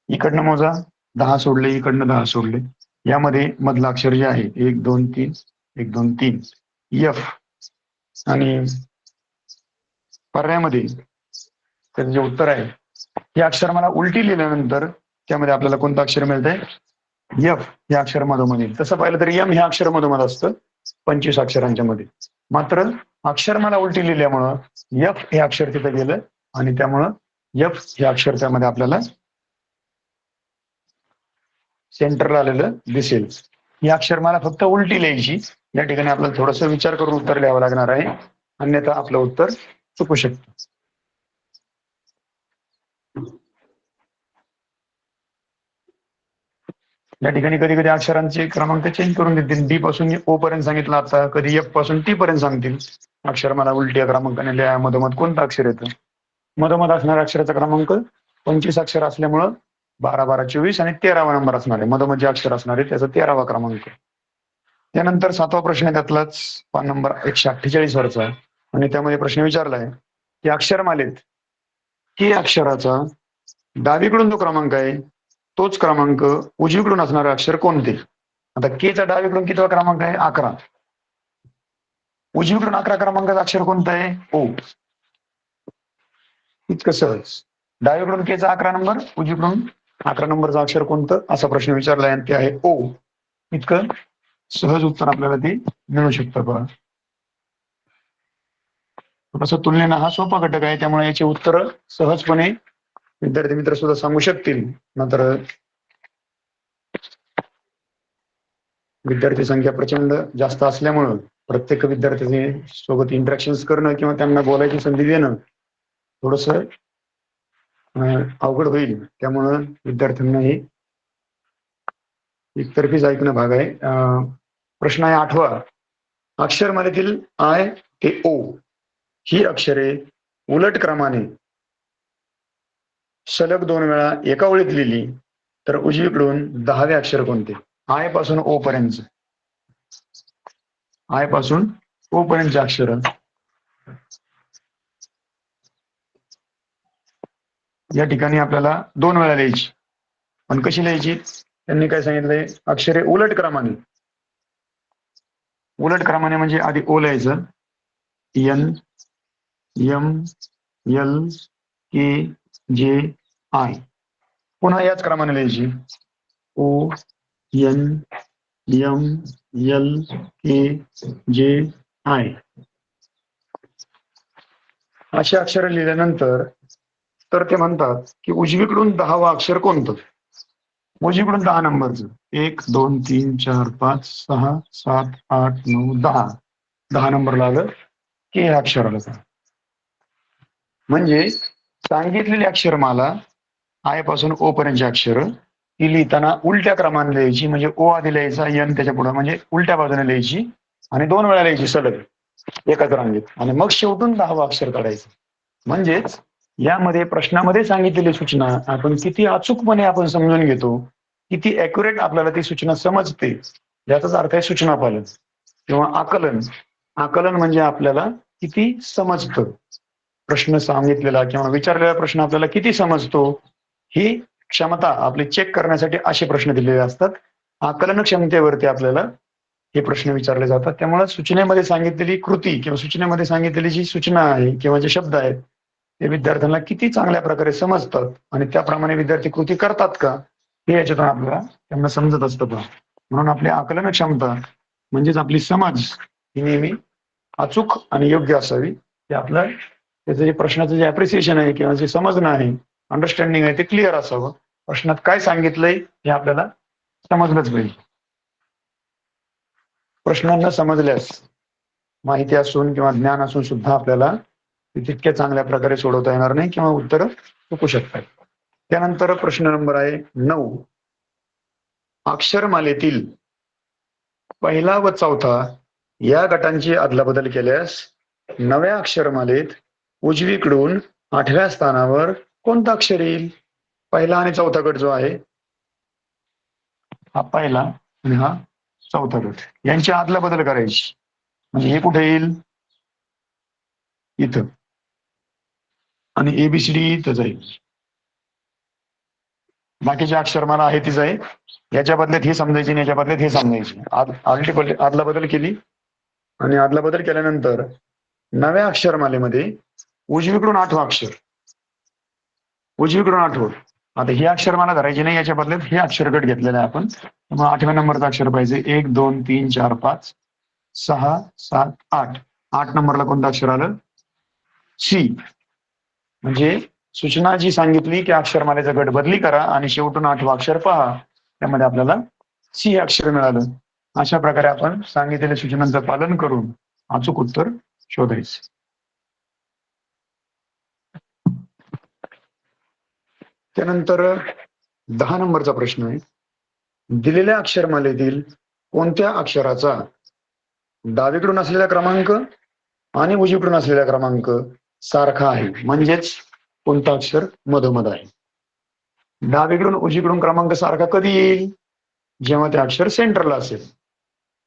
इकडनं मोजा, 10 सोडले, इकडनं 10 सोडले. यामध्ये मधलं अक्षर जे आहे 1, 2, 3, 1, 2, 3, एफ. आणि पर्यायामध्ये त्याचं जे उत्तर आहे, हे अक्षरमाला उलटी लिहिल्यानंतर त्यामध्ये आपल्याला कोणतं अक्षर मिळतंय? एफ हे अक्षर मधोमध येईल. तसं पाहिलं तर एम हे अक्षर मधोमध असतं 25 अक्षरांच्या मध्ये. मात्र अक्षरमाला उलटी लिहिल्यामुळं एफ हे अक्षर तिथे गेलं आणि त्यामुळं एफ हे अक्षर त्यामध्ये आपल्याला सेंटरला आलेलं दिसेल. ही अक्षरमाला फक्त उलटी लिहायची. या ठिकाणी आपल्याला थोडंसं विचार करून उत्तर लिहावं लागणार आहे, अन्यथा आपलं उत्तर चुकू शकतं. या ठिकाणी कधी कधी अक्षरांचे क्रमांक चेंज करून देतील. डी पासून ओ पर्यंत सांगितलं, आता कधी एफ पासून टी पर्यंत सांगतील. अक्षरमाला उलट्या क्रमांकाने लिहा, मधोमध कोणतं अक्षर येतं? मधोमध असणाऱ्या अक्षराचा क्रमांक 25 अक्षर असल्यामुळं 12, 12, 24 आणि 13वा नंबर असणार आहे. मधोमध जे अक्षर असणार आहे त्याचा 13वा क्रमांक. त्यानंतर 7वा प्रश्न आहे त्यातलाच, पान नंबर 148 वरचा. आणि त्यामध्ये प्रश्न विचारलाय की अक्षरमालेत के अक्षराचा डावीकडून जो क्रमांक आहे तोच क्रमांक उजवीकडून असणारे अक्षर कोणते? आता केचा डावीकडून कितवा क्रमांक आहे? 11. उजवीकडून 11 क्रमांकाचं अक्षर कोणतं आहे? ओ. इतकं सहज. डावीकडून केचा 11 नंबर, उजवीकडून 11 नंबरचं अक्षर कोणतं असा प्रश्न विचारलाय आणि ते आहे ओ. इतकं सहज उत्तर आपल्याला ते मिळू शकतं बघा. थोडासा तुलनेनं हा सोपा घटक आहे, त्यामुळे याची उत्तर सहजपणे विद्यार्थी मित्र सुद्धा सांगू शकतील. नंतर विद्यार्थी संख्या प्रचंड जास्त असल्यामुळं प्रत्येक विद्यार्थ्याचे सोबत इंटरॅक्शन करणं किंवा त्यांना बोलायची संधी देणं थोडस अवघड होईल. त्यामुळं विद्यार्थ्यांना हे एकतर्फीच ऐकणं भाग आहे. प्रश्न आहे 8वा. अक्षरमालेतील आय ते ओ ही अक्षरे उलट क्रमाने सलग 2 वेळा एका ओळीत लिहिली तर उजवीकडून 10वे अक्षर कोणते? आय पासून ओ पर्यंत, आय पासून ओ पर्यंतचे अक्षर या ठिकाणी आपल्याला 2 वेळा लिहायची. पण कशी लिहायची? त्यांनी काय सांगितलंय? अक्षरे उलट क्रमाने. उलट क्रमाने म्हणजे आधी ओ लिहायचं, N, M, L, K, J, I. पुन्हा याच क्रमाने लिहायची, ओ, N, M, L, K, J, I. अशी अक्षर लिहिल्यानंतर तर ते म्हणतात की उजवीकडून 10वा अक्षर कोणतं? उजवीकडून 10 नंबरचं 1, 2, 3, 4, 5, 6, 7, 8, 9, 10. 10 नंबरला आलं की हे अक्षर आलं. म्हणजे सांगितलेली अक्षरमाला आय पासून ओ पर्यंतची अक्षर ती लिहिताना उलट्या क्रमाने लिहायची. म्हणजे ओ आधी लिहायचा, एन त्याच्या पुढे, म्हणजे उलट्या बाजूने लिहायची आणि 2 वेळा लिहायची सलग एकाच रांगेत, आणि मग शेवटून 10वा अक्षर काढायचं. म्हणजेच यामध्ये प्रश्नामध्ये सांगितलेली सूचना आपण किती अचूकपणे आपण समजून घेतो, किती अॅक्युरेट आपल्याला ती सूचना समजते, याचाच अर्थ आहे सूचना पालन किंवा आकलन. आकलन म्हणजे आपल्याला किती समजतं, प्रश्न सांगितलेला किंवा विचारलेला प्रश्न आपल्याला किती समजतो ही क्षमता आपली चेक करण्यासाठी असे प्रश्न दिलेले असतात. आकलन क्षमतेवरती आपल्याला हे प्रश्न विचारले जातात. त्यामुळे सूचनेमध्ये सांगितलेली कृती किंवा सूचनेमध्ये सांगितलेली जी सूचना आहे किंवा जे शब्द आहेत ते विद्यार्थ्यांना किती चांगल्या प्रकारे समजतात आणि त्याप्रमाणे विद्यार्थी कृती करतात का हे याच्यातून आपल्याला त्यांना समजत असतं. म्हणून आपली आकलन क्षमता म्हणजेच आपली समज ही नेहमी अचूक आणि योग्य असावी. ते आपलं त्याचं जे प्रश्नाचं जे अप्रिसिएशन आहे किंवा जे समजणं आहे, अंडरस्टँडिंग आहे, ते क्लिअर असावं. प्रश्नात काय सांगितलंय हे आपल्याला समजलंच पाहिजे. प्रश्न न समजल्यास माहिती असून किंवा ज्ञान असून सुद्धा आपल्याला तितक्या चांगल्या प्रकारे सोडवता येणार नाही किंवा उत्तर चुकू शकतात. त्यानंतर प्रश्न नंबर आहे 9. अक्षरमालेतील पहिला व चौथा या गटांची अदलाबदल केल्यास नव्या अक्षरमालेत उजवीकडून 8व्या स्थानावर कोणतं अक्षर येईल? पहिला आणि चौथा गट जो आहे, हा पहिला आणि हा चौथा गट, यांची अदलाबदल करायची. म्हणजे हे कुठे येईल? इथं. आणि एबीसीडी इथं जाईल. बाकीचे अक्षरमाला आहे तीच आहे. याच्या बदल्यात हे समजायचे आणि याच्या बदल्यात हे समजायचे. अदलाबदल केली आणि अदलाबदल केल्यानंतर नव्या अक्षरमालेमध्ये उजवीकडून 8वं अक्षर, उजवीकडून 8वं. आता ही अक्षरमाला धरायची नाही, याच्या बदल्यात हे अक्षरगट घेतलेला आहे आपण. मग 8व्या नंबरचा अक्षर पाहिजे. 1, 2, 3, 4, 5, 6, 7, 8. 8 नंबरला कोणतं अक्षर आलं? सी. म्हणजे सूचना जी सांगितली की अक्षरमालेचा गट बदली करा आणि शेवटून 8वं अक्षर पहा, त्यामध्ये आपल्याला सी हे अक्षर मिळालं. अशा प्रकारे आपण सांगितलेल्या सूचनांचं पालन करून अचूक उत्तर शोधायचे. त्यानंतर 10 नंबरचा प्रश्न आहे, दिलेल्या अक्षरमालेतील कोणत्या अक्षराचा डावीकडून असलेला क्रमांक आणि उजवीकडून असलेला क्रमांक सारखा आहे? म्हणजेच कोणतं अक्षर मधोमध आहे? डावीकडून उजवीकडून क्रमांक सारखा कधी येईल? जेव्हा ते अक्षर सेंटरला असेल.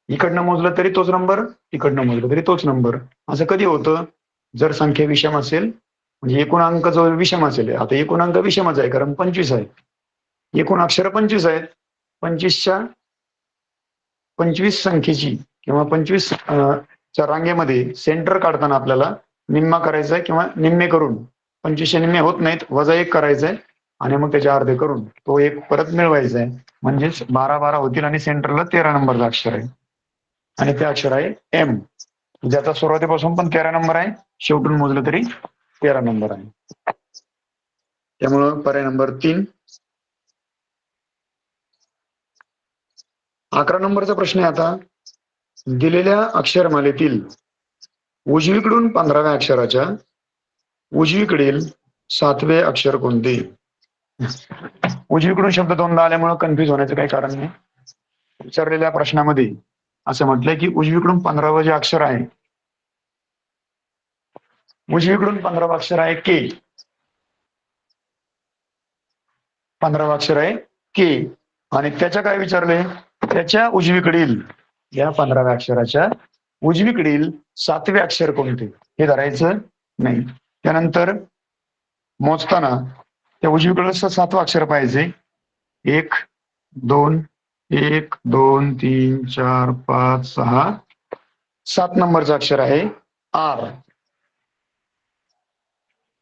इकडनं मोजलं तरी तोच नंबर, इकडनं मोजलं तरी तोच नंबर. असं कधी होतं? जर संख्या विषम असेल, म्हणजे एकूण अंक जो विषम असेल. आता एकूण अंक विषमच आहे कारण 25 आहे. एकूण अक्षर 25 आहेत. 25 संख्येची किंवा 25 च्या रांगेमध्ये सेंटर काढताना आपल्याला निम्मा करायचा आहे किंवा निम्मे करून 25 निम्मे होत नाहीत, वजा 1 करायचंय आणि मग त्याचे अर्धे करून तो 1 परत मिळवायचा आहे. म्हणजेच 12 होतील आणि सेंटरला 13 नंबरचं अक्षर आहे आणि ते अक्षर आहे एम. म्हणजे आता सुरुवातीपासून पण 13 नंबर आहे, शेवटून मोजलं तरी 13 नंबर आहे. त्यामुळं पर्याय नंबर 3. 11 नंबरचा प्रश्न आहे आता. दिलेल्या अक्षरमालेतील उजवीकडून 15व्या अक्षराच्या उजवीकडील 7वे अक्षर कोणते? उजवीकडून शब्द दोनदा आल्यामुळे कन्फ्युज होण्याचं काही कारण नाही. विचारलेल्या प्रश्नामध्ये असं म्हटलंय की उजवीकडून 15वं जे अक्षर आहे, उजवीकडून 15वं अक्षर आहे के. 15वं अक्षर आहे के आणि त्याच्या काय विचारले? त्याच्या उजवीकडील, या 15व्या अक्षराच्या उजवीकडील 7वे अक्षर कोणते हे धरायचं नाही. त्यानंतर मोजताना त्या उजवीकडचं 7वं अक्षर पाहिजे. 1 2 1 2 3 4 5 6 7 नंबरचं अक्षर आहे आर.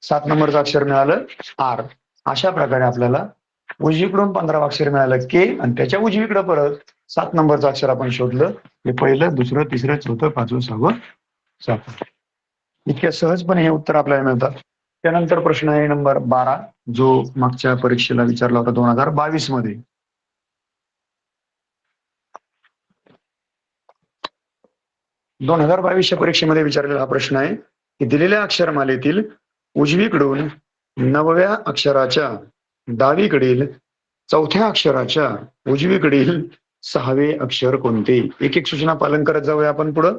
7 नंबरचं अक्षर मिळालं आर. अशा प्रकारे आपल्याला उजवीकडून 15वं अक्षर मिळालं के आणि त्याच्या उजवीकडे परत 7 नंबरचं अक्षर आपण शोधलं. हे पहिलं, दुसरं, तिसरं, चौथं, 5वं, 6वं, 7वं. इतक्या सहजपणे हे उत्तर आपल्याला मिळतात. त्यानंतर प्रश्न आहे नंबर 12, जो मागच्या परीक्षेला विचारला होता 2022 मध्ये. 2022च्या परीक्षेमध्ये विचारलेला हा प्रश्न आहे की दिलेल्या अक्षरमालेतील उजवीकडून 9व्या अक्षराच्या डावीकडील 4थ्या अक्षराच्या उजवीकडील 6वे अक्षर कोणते? एक एक सूचना पालन करत जाऊया आपण पुढं.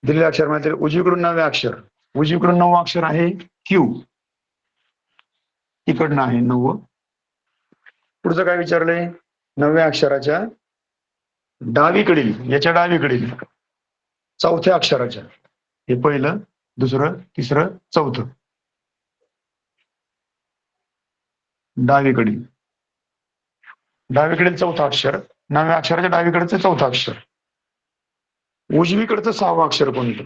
दिलेल्या अक्षरमालेतील उजवीकडून 9व्या अक्षर, उजवीकडून 9वं अक्षर आहे क्यू. इकडनं आहे 9वं. पुढचं काय विचारलंय? 9व्या अक्षराच्या डावीकडील, याच्या डावीकडील 4थ्या अक्षराच्या, हे पहिलं, दुसरं, तिसरं, चौथं, डावीकडील 4थं अक्षर, 9व्या अक्षराच्या डावीकडचं 4थं अक्षर. उजवीकडचं 6वं अक्षर कोणतं?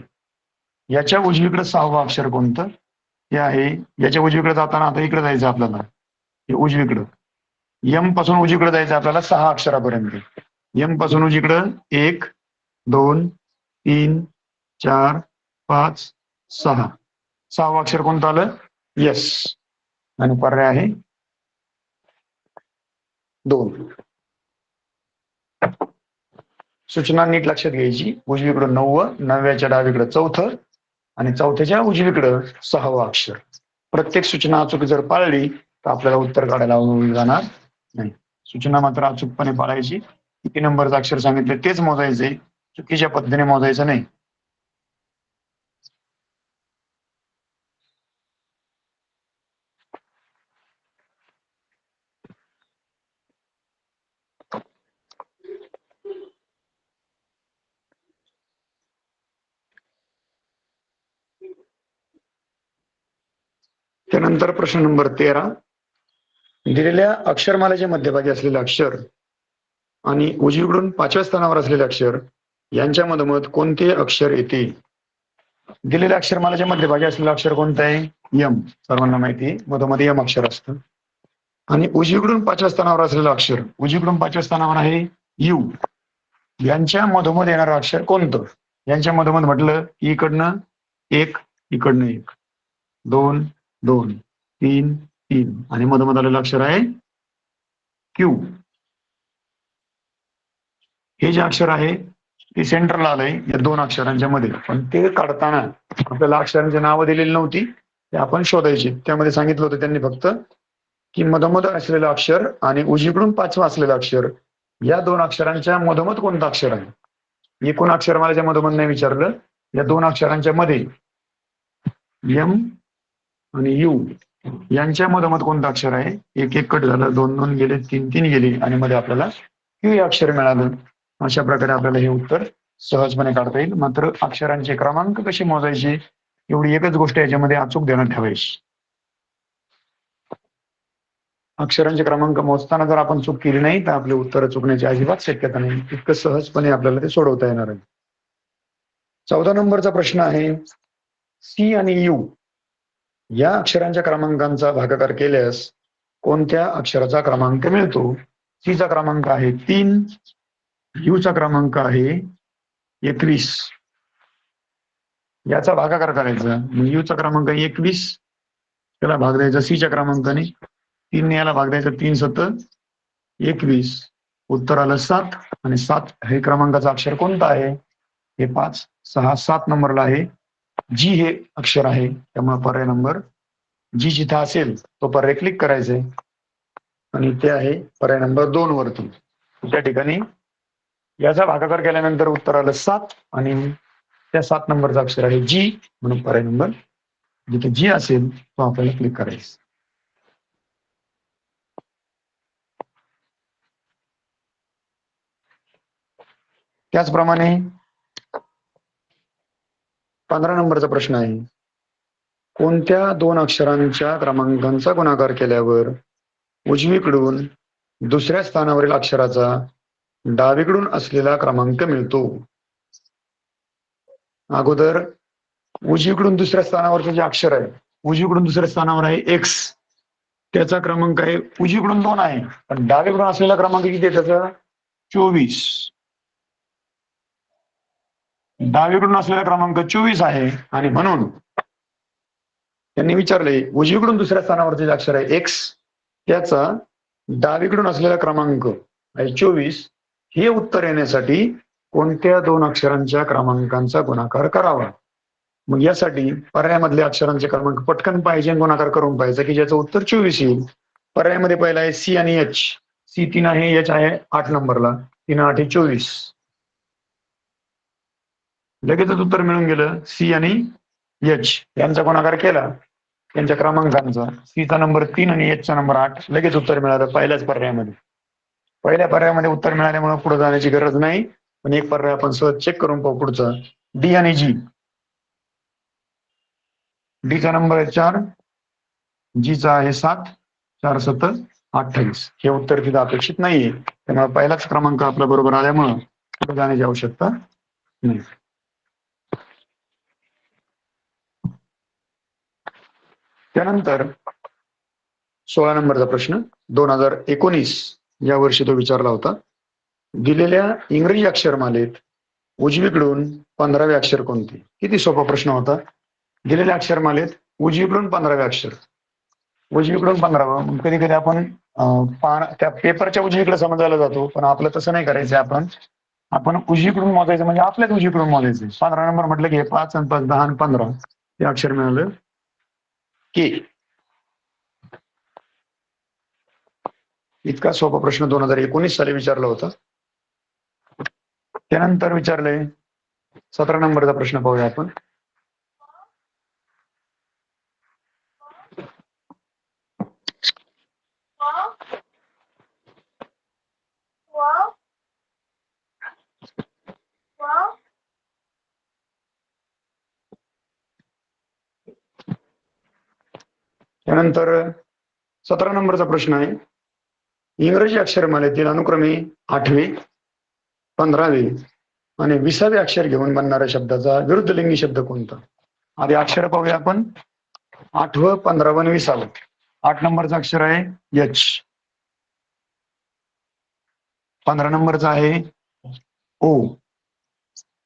याच्या उजवीकडे 6वं अक्षर कोणतं? हे आहे, याच्या उजवीकडे जाताना आता इकडे जायचं आपल्याला, हे उजवीकडं. यम पासून उजवीकडे जायचं आपल्याला 6 अक्षरापर्यंत. यम पासून उजवीकडं 1 2 3 4 5 6. 6वं अक्षर कोणतं आलं? यस. आणि पर्याय आहे 2. सूचना नीट लक्षात घ्यायची. उजवीकडं 9वं, 9व्याच्या डावीकडं 4थं आणि 4थ्याच्या उजवीकडं 6वं अक्षर. प्रत्येक सूचना अचूक जर पाळली तर आपल्याला उत्तर काढायला अवघड जाणार नाही. सूचना मात्र अचूकपणे पाळायची. किती नंबरचं अक्षर सांगितलं तेच मोजायचे, चुकीच्या पद्धतीने मोजायचं नाही. त्यानंतर प्रश्न नंबर 13. दिलेल्या अक्षरमालेच्या मध्यभागी असलेले अक्षर आणि उजवीकडून 5व्या स्थानावर असलेले अक्षर यांच्या मधोमध कोणते अक्षर येते? दिलेल्या अक्षरमालेच्या मध्यभागी असलेलं अक्षर कोणतं आहे? यम. सर्वांना माहिती आहे, मधोमध यम अक्षर असतं. आणि उजवीकडून 5व्या स्थानावर असलेलं अक्षर, उजवीकडून 5व्या स्थानावर आहे यू. यांच्या मधोमध येणारं अक्षर कोणतं? यांच्या मधोमध म्हटलं इकडनं 1, इकडनं 1, 2 2 3 3 आणि मधोमध आलेलं अक्षर आहे क्यू. हे जे अक्षर आहे ते सेंटरला आलंय या 2 अक्षरांच्या मध्ये, पण ते काढताना आपल्याला अक्षरांची नावं दिलेली नव्हती, ते आपण शोधायची. त्यामध्ये सांगितलं होतं त्यांनी फक्त की मधोमध असलेलं अक्षर आणि उजवीकडून 5वं असलेलं अक्षर, या 2 अक्षरांच्या मधोमध कोणतं अक्षर आहे? एकूण अक्षरमालेच्या मधोमध नाही विचारलं, या 2 अक्षरांच्या मध्ये यम आणि यू यांच्या मधोमध कोणतं अक्षर आहे? 1 1 कट झालं, 2 2 गेले, 3 3 गेले आणि मध्ये आपल्याला क्यू हे अक्षर मिळालं. अशा प्रकारे आपल्याला हे उत्तर सहजपणे काढता येईल. मात्र अक्षरांचे क्रमांक कसे मोजायचे एवढी एकच गोष्ट याच्यामध्ये अचूक ध्यानात ठेवायची. अक्षरांचे क्रमांक मोजताना जर आपण चूक केली नाही तर आपले उत्तर चुकण्याची अजिबात शक्यता नाही. इतकं सहजपणे आपल्याला ते सोडवता येणार आहे. 14 नंबरचा प्रश्न आहे, सी आणि यू या अक्षरांच्या क्रमांकांचा भागाकार केल्यास कोणत्या अक्षराचा क्रमांक मिळतो? सी चा क्रमांक आहे 3, यू चा क्रमांक आहे 21. याचा भागाकार करायचा. यू चा क्रमांक 21, त्याला भाग द्यायचा सी च्या क्रमांकाने. 3 याला भाग द्यायचा, 3 7 21. उत्तर आलं 7. आणि 7 हे क्रमांकाचं अक्षर कोणतं आहे? हे 5 6 7 नंबरला आहे. जी हे अक्षर आहे. त्यामुळे पर्याय नंबर जी जिथे असेल तो पर्याय क्लिक करायचे आणि ते आहे पर्याय नंबर 2 वरती. त्या ठिकाणी याचा भागाकार केल्यानंतर उत्तर आलं 7 आणि त्या 7 नंबरचा अक्षर आहे जी, म्हणून पर्याय नंबर जिथे जी असेल तो आपल्याला क्लिक करायचा. त्याचप्रमाणे 15 नंबरचा प्रश्न आहे, कोणत्या 2 अक्षरांच्या क्रमांकांचा गुणाकार केल्यावर उजवीकडून दुसऱ्या स्थानावरील अक्षराचा डावीकडून असलेला क्रमांक मिळतो? अगोदर उजवीकडून दुसऱ्या स्थानावरचं जे अक्षर आहे, उजवीकडून दुसऱ्या स्थानावर आहे एक्स, त्याचा क्रमांक आहे उजवीकडून 2 आहे, पण डावीकडून असलेला क्रमांक किती आहे त्याचा? 24. डावीकडून असलेला क्रमांक 24 आहे आणि म्हणून त्यांनी विचारले उजवीकडून दुसऱ्या स्थानावरचे जे अक्षर आहे एक्स, त्याचा डावीकडून असलेला क्रमांक आहे 24. हे उत्तर येण्यासाठी कोणत्या 2 अक्षरांच्या क्रमांकांचा गुणाकार करावा? मग यासाठी पर्यायामधल्या अक्षरांचे क्रमांक पटकन पाहिजे, गुणाकार करून पाहिजे की ज्याचं उत्तर 24 येईल. पर्यायामध्ये पहिला आहे सी आणि एच. सी 3 आहे, एच आहे 8 नंबरला. 3 8 24. लगेचच उत्तर मिळून गेलं. सी आणि एच यांचा गुणाकार केला त्यांच्या क्रमांकांचा. सी चा नंबर 3 आणि एच चा नंबर 8. लगेच उत्तर मिळालं पहिल्याच पर्यायामध्ये. पहिल्या पर्यायामध्ये उत्तर मिळाल्यामुळे पुढे जाण्याची गरज नाही, पण एक पर्याय आपण सहज चेक करून पाहू पुढचा. डी आणि जी. डी चा नंबर आहे 4, जी चा आहे 7, 4 7 28. हे उत्तर तिथं अपेक्षित नाहीये, त्यामुळे पहिलाच क्रमांक आपला बरोबर आल्यामुळं पुढे जाण्याची आवश्यकता नाही. त्यानंतर 16 नंबरचा प्रश्न 2019 या वर्षी तो विचारला होता. दिलेल्या इंग्रजी अक्षरमालेत उजवीकडून 15वे अक्षर कोणते? किती सोपा प्रश्न होता. दिलेल्या अक्षरमालेत उजवीकडून 15वे अक्षर, उजवीकडून 15वं. कधी कधी आपण त्या पेपरच्या उजवीकडे समजायला जातो, पण आपलं तसं नाही करायचं. आपण उजवीकडून मोजायचं, म्हणजे आपल्याच उजवीकडून मोजायचं. 15 नंबर म्हटलं की 5 आणि 5 10 आणि 15 हे अक्षर मिळालं के. इतका सोपा प्रश्न 2019 साली विचारला होता. त्यानंतर विचारलंय 17 नंबरचा प्रश्न पाहूया आपण. त्यानंतर 17 नंबरचा प्रश्न आहे, इंग्रजी अक्षरमालेतील अनुक्रमे 8वे 15वे आणि 20वे अक्षर घेऊन बनणाऱ्या शब्दाचा विरुद्धलिंगी शब्द कोणता? आधी अक्षर पाहूया आपण. 8वं 15वं आणि 20वं. 8 नंबरचा अक्षर आहे एच, 15 नंबरचा आहे ओ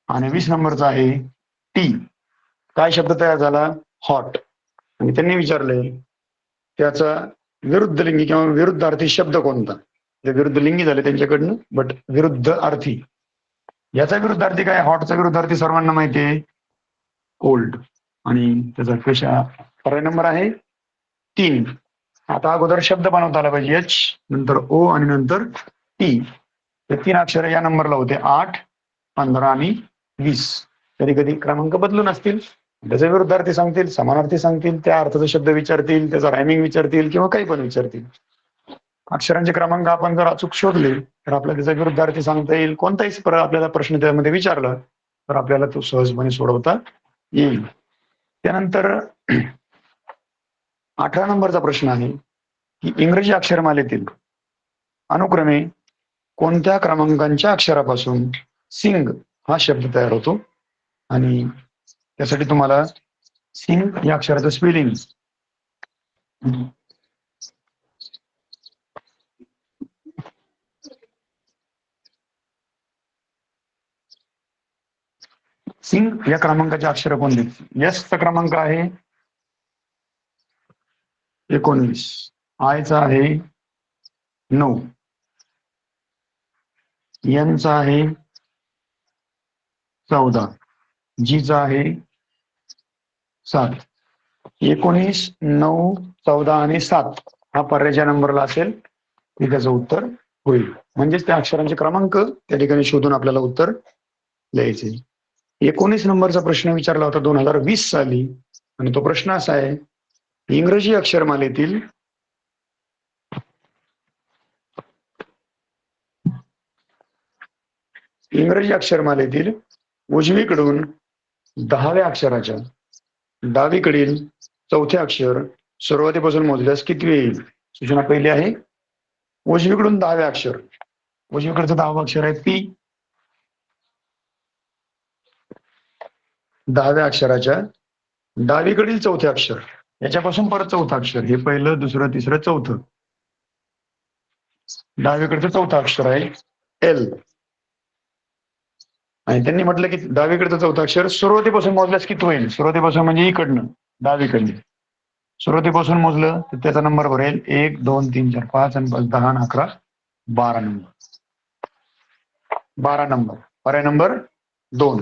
आणि 20 नंबरचा आहे टी. काय शब्द तयार झाला? हॉट. आणि त्यांनी विचारले त्याचा विरुद्धलिंगी किंवा विरुद्धार्थी शब्द कोणता? जे विरुद्धलिंगी झाले त्यांच्याकडनं, बट विरुद्ध अर्थी. याचा विरुद्धार्थी काय? हॉटचा विरुद्धार्थी सर्वांना माहिती आहे कोल्ड. आणि त्याचा कशा पर्याय नंबर आहे 3. आता अगोदर शब्द बनवता आला पाहिजे. एच नंतर ओ आणि नंतर टी. हे 3 अक्षर या नंबरला होते 8 15 आणि 20. कधी कधी क्रमांक बदलून असतील, त्याचे विरुद्धार्थी सांगतील, समानार्थी सांगतील, त्या अर्थाचा शब्द विचारतील, त्याचा रायमिंग विचारतील किंवा काही पण विचारतील. अक्षरांचे क्रमांक आपण जर अचूक शोधले तर आपल्याला त्याचा विरुद्धार्थी सांगता येईल. कोणताही आपल्याला प्रश्न त्यामध्ये विचारला तर आपल्याला तो सहजपणे सोडवता येईल. त्यानंतर 18 नंबरचा प्रश्न आहे, की इंग्रजी अक्षरमालेतील अनुक्रमे कोणत्या क्रमांकांच्या अक्षरापासून सिंग हा शब्द तयार होतो, आणि त्यासाठी तुम्हाला सिंग या अक्षराचं स्पेलिंग सिंग या क्रमांकाचे अक्षर कोणते? एस चा क्रमांक आहे 19, आय चा आहे 9, एन चा आहे 14, जी चा आहे 7. 19, 9, 14 आणि 7 हा पर्यायच्या नंबरला असेल ते त्याचं उत्तर होईल. म्हणजेच त्या अक्षरांचे क्रमांक त्या ठिकाणी शोधून आपल्याला उत्तर लिहायचे. 19 नंबरचा प्रश्न विचारला होता 2020 साली, आणि तो प्रश्न असा आहे, इंग्रजी अक्षरमालेतील उजवीकडून 10व्या अक्षराच्या डावीकडील चौथे अक्षर सुरुवातीपासून मोजल्यास किती येईल? सूचना पहिली आहे, उजवीकडून 10व्या अक्षर, उजवीकडचं 10वं अक्षर आहे पी, 10व्या अक्षराच्या डावीकडील चौथे अक्षर, याच्यापासून परत चौथं अक्षर, हे पहिलं, दुसरं, तिसरं, चौथं, डावीकडचं चौथं अक्षर आहे एल, आणि त्यांनी म्हटलं की डावीकडचं चौथं अक्षर सुरुवातीपासून मोजल्यास किती होईल? सुरुवातीपासून म्हणजे इकडनं डावीकडे सुरुवातीपासून मोजलं तर त्याचा नंबर भरेल 1, 2, 3, 4, 5 आणि 5, 10, 11, 12 नंबर. 12 नंबर, पर्याय नंबर 2.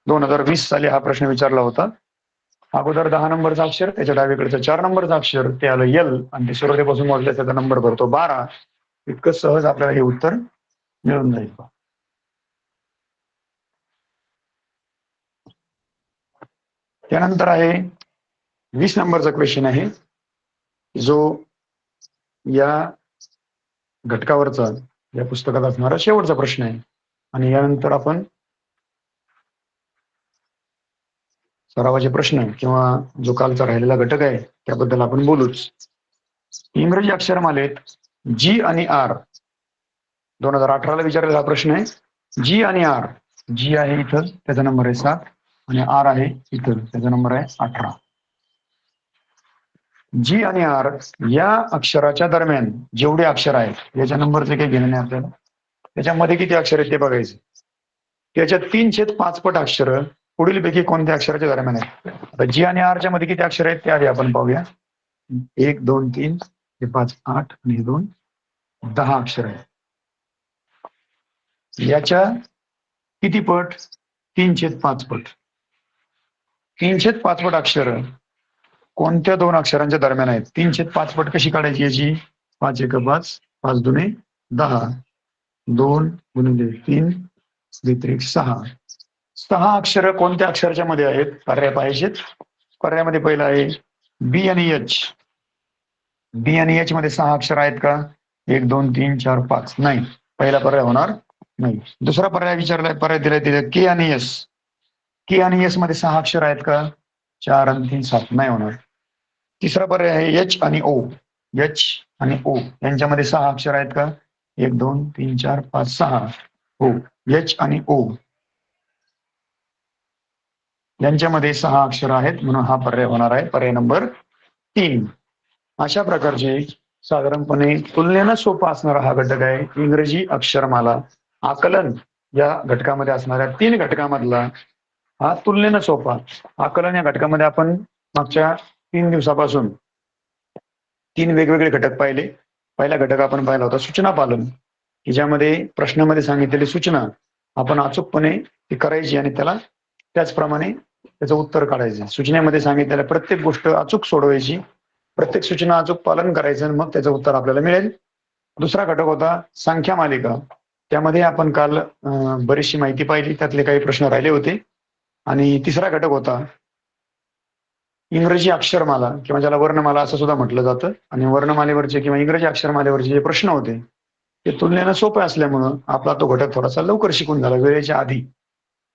2020 साली हा प्रश्न विचारला होता. अगोदर 10 नंबरचा अक्षर, त्याच्या डावीकडचं 4 नंबरचा अक्षर, ते आलं एल, आणि ते सुरुवातीपासून मोजल्यास त्याचा नंबर भरतो 12. इतकं सहज आपल्याला हे उत्तर मिळून जाईल. त्यानंतर आहे 20 नंबरचा क्वेश्चन आहे, जो या घटकावरचा, या पुस्तकात असणारा शेवटचा प्रश्न आहे, आणि यानंतर आपण सरावाचे प्रश्न किंवा जो कालचा राहिलेला घटक आहे त्याबद्दल आपण बोलूच. इंग्रजी अक्षरमालेत जी आणि आर, 2018 ला विचारलेला हा प्रश्न आहे. जी आणि आर, जी आहे इथं, त्याचा नंबर आहे 7, आणि आर आहे इथं, त्याचा नंबर आहे 18. जी आणि आर या अक्षराच्या दरम्यान जेवढे अक्षर आहेत, याच्या नंबरचे काही घेणं नाही आपल्याला, त्याच्यामध्ये किती अक्षर आहेत ते बघायचे. त्याच्या 3/5 पट अक्षर पुढीलपैकी कोणत्या अक्षराच्या दरम्यान आहेत? आता जी आणि आरच्या मध्ये किती अक्षर आहेत ते आधी आपण पाहूया. 1, 2, 3, 5, 8 आणि 2, 10 अक्षर आहेत. याच्या किती पट? 3/5 पट. 3/5 पट अक्षर कोणत्या दोन अक्षरांच्या दरम्यान आहेत? 3/5 पट कशी काढायची याची? 5 1 5, 5 2 10, 2 × 3 = 6. 6 अक्षर कोणत्या अक्षराच्या मध्ये आहेत? पर्याय पाहिजेत. पर्यायामध्ये पहिला आहे बी आणि एच. बी आणि एच मध्ये 6 अक्षर आहेत का? 1 2 3 4 5. नाही, पहिला पर्याय होणार नाही. दुसरा पर्याय विचारलाय, पर्याय दिलाय के आणि एस. के आणि एस मध्ये 6 अक्षर आहेत का? 4 आणि 3 7. नाही होणार. तिसरा पर्याय आहे एच आणि ओ. एच आणि ओ यांच्यामध्ये 6 अक्षर आहेत का? 1 2 3 4 5 6. हो, एच आणि ओ यांच्यामध्ये 6 अक्षर आहेत, म्हणून हा पर्याय होणार आहे पर्याय नंबर 3. अशा प्रकारचे साधारणपणे तुलनेनं सोपा असणारा हा घटक आहे इंग्रजी अक्षरमाला. आकलन या घटकामध्ये असणाऱ्या 3 घटकामधला हा तुलनेनं सोपा. आकलन या घटकामध्ये आपण मागच्या 3 दिवसापासून 3 वेगवेगळे घटक पाहिले. पहिला घटक आपण पाहिला होता सूचना पालन, की ज्यामध्ये प्रश्नामध्ये सांगितलेली सूचना आपण अचूकपणे ती करायची आणि त्याला त्याचप्रमाणे त्याचं उत्तर काढायचं. सूचनेमध्ये सांगितलेल्या प्रत्येक गोष्ट अचूक सोडवायची, प्रत्येक सूचना अचूक पालन करायचं, आणि मग त्याचं उत्तर आपल्याला मिळेल. दुसरा घटक होता संख्या मालिका. त्यामध्ये आपण काल बरीचशी माहिती पाहिली, त्यातले काही प्रश्न राहिले होते. आणि तिसरा घटक होता इंग्रजी अक्षरमाला, किंवा ज्याला वर्णमाला असं सुद्धा म्हटलं जातं. आणि वर्णमालेवरचे किंवा इंग्रजी अक्षरमालेवरचे जे प्रश्न होते ते तुलनेनं सोपे असल्यामुळं आपला तो घटक थोडासा लवकर शिकून झाला, वेळेच्या आधी.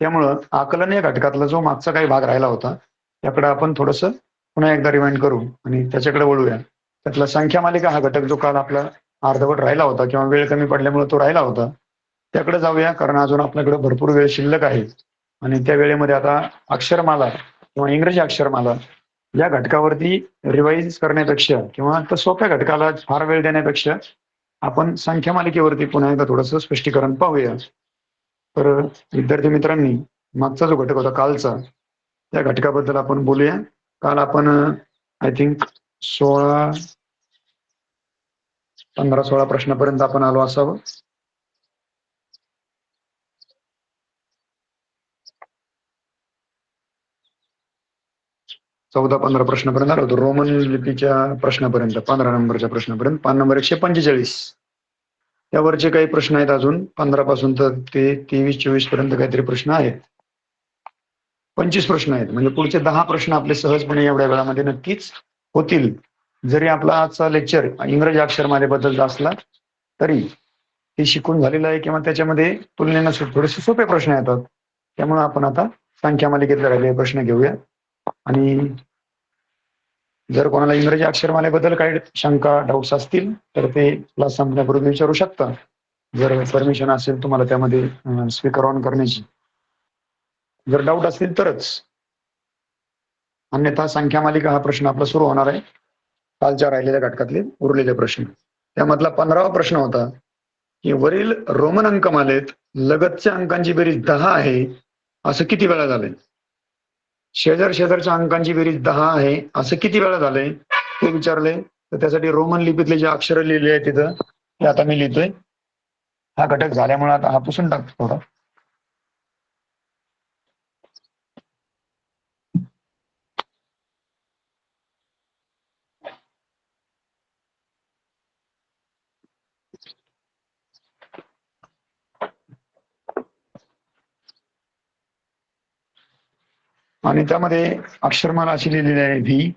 त्यामुळं आकलन या घटकातला जो मागचा काही भाग राहिला होता त्याकडे आपण थोडंसं पुन्हा एकदा रिवाइंड करू आणि त्याच्याकडे वळूया. त्यातला संख्या मालिका हा घटक जो काल आपला अर्धवट राहिला होता किंवा वेळ कमी पडल्यामुळे तो राहिला होता, त्याकडे जाऊया, कारण अजून आपल्याकडे भरपूर वेळ शिल्लक आहे. आणि त्या वेळेमध्ये आता अक्षरमाला किंवा इंग्रजी अक्षरमाला या घटकावरती रिवाईज करण्यापेक्षा किंवा त्या सोप्या घटकाला फार वेळ देण्यापेक्षा आपण संख्या मालिकेवरती पुन्हा एकदा थोडंसं स्पष्टीकरण पाहूया. तर विद्यार्थी मित्रांनी, मागचा जो घटक होता कालचा, त्या घटकाबद्दल आपण बोलूया. काल आपण आय थिंक 15-16 प्रश्नापर्यंत आपण आलो असावं. चौदा 15 प्रश्नापर्यंत आलो होतो. रोमन लिपीच्या प्रश्नापर्यंत, 15 नंबरच्या प्रश्नापर्यंत, पान नंबर 145. त्यावरचे काही प्रश्न आहेत अजून 15 पासून तर ते 23-24 पर्यंत काहीतरी प्रश्न आहेत. 25 प्रश्न आहेत, म्हणजे पुढचे 10 प्रश्न आपले सहजपणे एवढ्या वेळामध्ये नक्कीच होतील. जरी आपला आजचा लेक्चर इंग्रजी अक्षरमालेबद्दलचा असला तरी ते शिकून झालेलं आहे किंवा त्याच्यामध्ये तुलनेनं थोडेसे सोपे प्रश्न येतात. त्यामुळे आपण आता संख्या मालिकेतले राहिलेले प्रश्न घेऊया. आणि जर कोणाला इंग्रजी अक्षरमालेबद्दल काही शंका, डाऊट्स असतील तर ते क्लास संपण्यापूर्वी विचारू शकता, जर परमिशन असेल तुम्हाला त्यामध्ये स्पीकर ऑन करण्याची. जर डाऊट असतील तरच, अन्यथा संख्या मालिका हा प्रश्न आपला सुरू होणार आहे. कालच्या राहिलेल्या घटकातले उरलेले प्रश्न. त्यामधला 15वा प्रश्न होता की वरील रोमन अंकमालेत लगतच्या अंकांची बेरीज 10 आहे असं किती वेळा झालंय? शेजारच्या अंकांची बेरीज 10 आहे असं किती वेळा झालंय ते विचारले. तर त्यासाठी रोमन लिपीतले जे अक्षर लिहिले आहेत तिथं, ते आता मी लिहितोय. हा घटक झाल्यामुळे आता हा पुसून टाकतो थोडा. आणि त्यामध्ये अक्षरमाला अशी लिहिलेली आहे व्ही.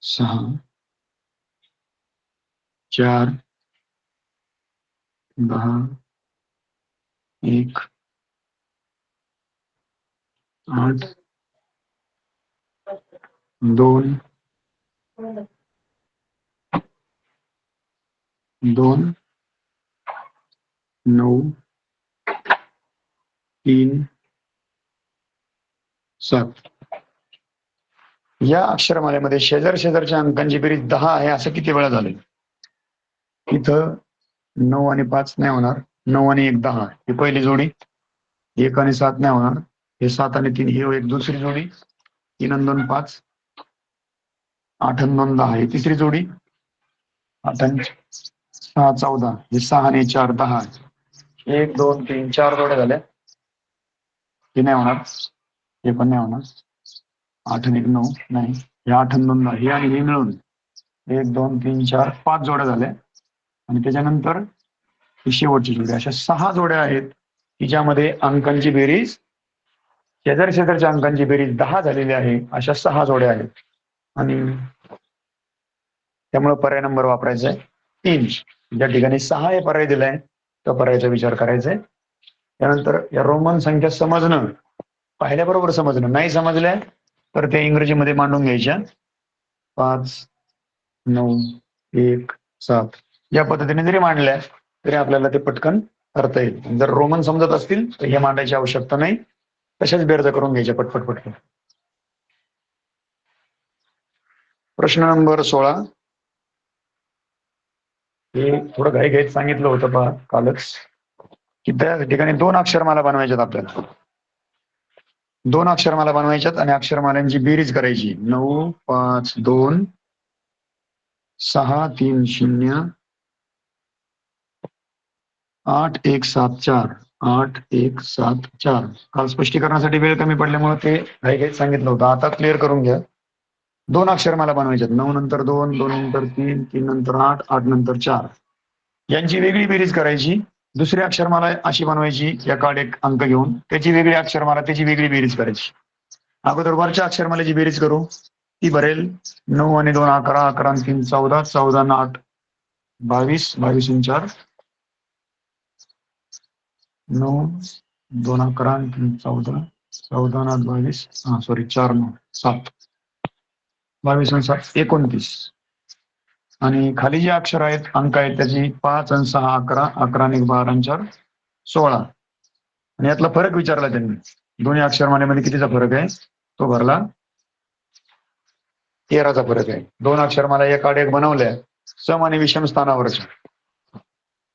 सहा, 4, 10, 1, 8, 2, 2, 9, 3, 7. या अक्षरमालेमध्ये शेजारच्या अंकांची बेरीज 10 आहे असं किती वेळा झालंय? इथं 9 आणि 5 नाही होणार. 9 आणि 1 10 ही पहिली जोडी. 1 आणि 7 नाही होणार. हे 7 आणि 3 ही एक दुसरी जोडी. 3 आणि 2 5, 8 आणि 2 10 ही तिसरी जोडी. 8 आणि 6 14, हे 6 आणि 4 10. 1 2 3 4 जोड्या झाल्या. हे नाही होणार, हे पण नाही होणार. 8 आणि 1 9 नाही. हे 8 आणि 2 10 हे आणि हे मिळून 1 2 3 4 5 जोड्या झाल्या. आणि त्याच्यानंतर ही शेवटची जोडी. अशा 6 जोड्या आहेत की ज्यामध्ये अंकांची बेरीज, शेजारच्या अंकांची बेरीज 10 झालेली आहे. अशा 6 जोड्या आहेत. आणि त्यामुळे पर्याय नंबर वापरायचा आहे 3. ज्या ठिकाणी 6 हे पर्याय दिलाय त्या पर्यायाचा विचार करायचा आहे. त्यानंतर या रोमन संख्या समजणं, पाहिल्याबरोबर समजणं, नाही समजल्या तर ते इंग्रजीमध्ये मांडून घ्यायच्या. 5 9 1 7 या पद्धतीने जरी मांडल्या तरी आपल्याला ते पटकन करता येईल. जर रोमन समजत असतील तर हे मांडायची आवश्यकता नाही, तशाच बेरजा करून घ्यायच्या पटपट. प्रश्न नंबर 16. हे थोडं घाईघाईत सांगितलं होतं पहा कालच, की त्या ठिकाणी 2 अक्षरमाला बनवायच्यात आपल्याला. 2 अक्षरमाला बनवायच्यात आणि अक्षरमालांची बेरीज करायची. 9 5 2 6 3 0 8 1 7 4 8 1 7 4. काल स्पष्टीकरणासाठी वेळ कमी पडल्यामुळे ते घाईघाईत सांगितलं होतं. आता क्लिअर करून घ्या. 2 अक्षरमाला बनवायच्यात. 9 नंतर 2, 2 नंतर 3, 3 नंतर 8, 8 नंतर 4. यांची वेगळी बेरीज करायची. दुसरी अक्षरमाला अशी बनवायची, या काळ एक अंक घेऊन त्याची वेगळी अक्षरमाला, त्याची वेगळी बेरीज करायची. अगोदर वरच्या अक्षरमालेची बेरीज करू. ती भरेल 9 आणि 2 11, 11 आणि 3 14, 14 आणि 8 22, 22 आणि 4 9, 2 11 आणि 3 14, 14 आणि 8 22, हा सॉरी 4 9 7, 22 आणि 7 29. आणि खाली जे अक्षर आहेत अंक आहेत त्याची 5 आणि 6 11, 11 आणि 12 आणि 4 16. आणि यातला फरक विचारला त्यांनी, दोन्ही अक्षरमालेमध्ये कितीचा फरक आहे तो भरला 13चा फरक आहे. दोन अक्षरमाला एक आड एक बनवल्या सम आणि विषम स्थानावरच्या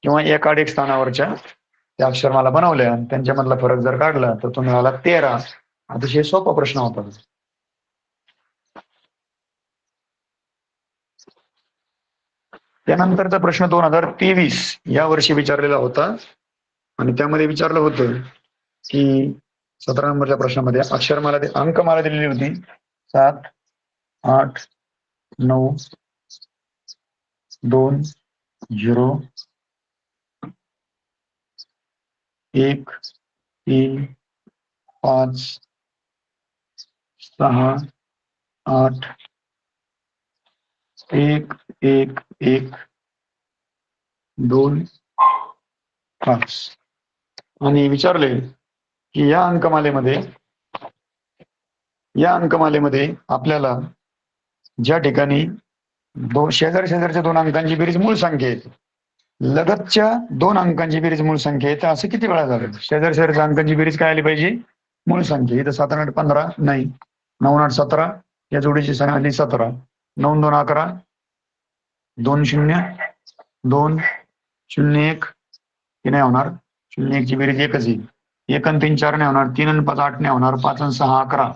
किंवा एक आड एक स्थानावरच्या त्या अक्षरमाला बनवल्या आणि त्यांच्यामधला फरक जर काढला तर तो मिळाला 13. अतिशय सोपा प्रश्न होता. त्यानंतरचा प्रश्न 2023 या वर्षी विचारलेला होता आणि त्यामध्ये विचारलं होतं की 17 नंबरच्या प्रश्नामध्ये अक्षरमाला अंकमाला दिलेली होती 7 8 9 2 0 1 3 5 6 8 1 1 1 2 5 आणि विचारले की या अंकमालेमध्ये आपल्याला ज्या ठिकाणी शेजारच्या दोन अंकांची बेरीज मूळ संख्या येते, लगतच्या दोन अंकांची बेरीज मूळ संख्या येते, असं किती वेळा झालं? शेजारच्या अंकांची बेरीज काय आली पाहिजे? मूळ संख्या. इथं 7 8 15 नाही, 9 8 17 या जोडीची संख्या आली 17, 9 2 11, 2 0 2 0 1 हे नाही होणार, 0 1 ची बेरीज एकच येईल, 1 आणि 3 4 नाही होणार, 3 आणि 5 8 नाही होणार, 5 आणि 6 11,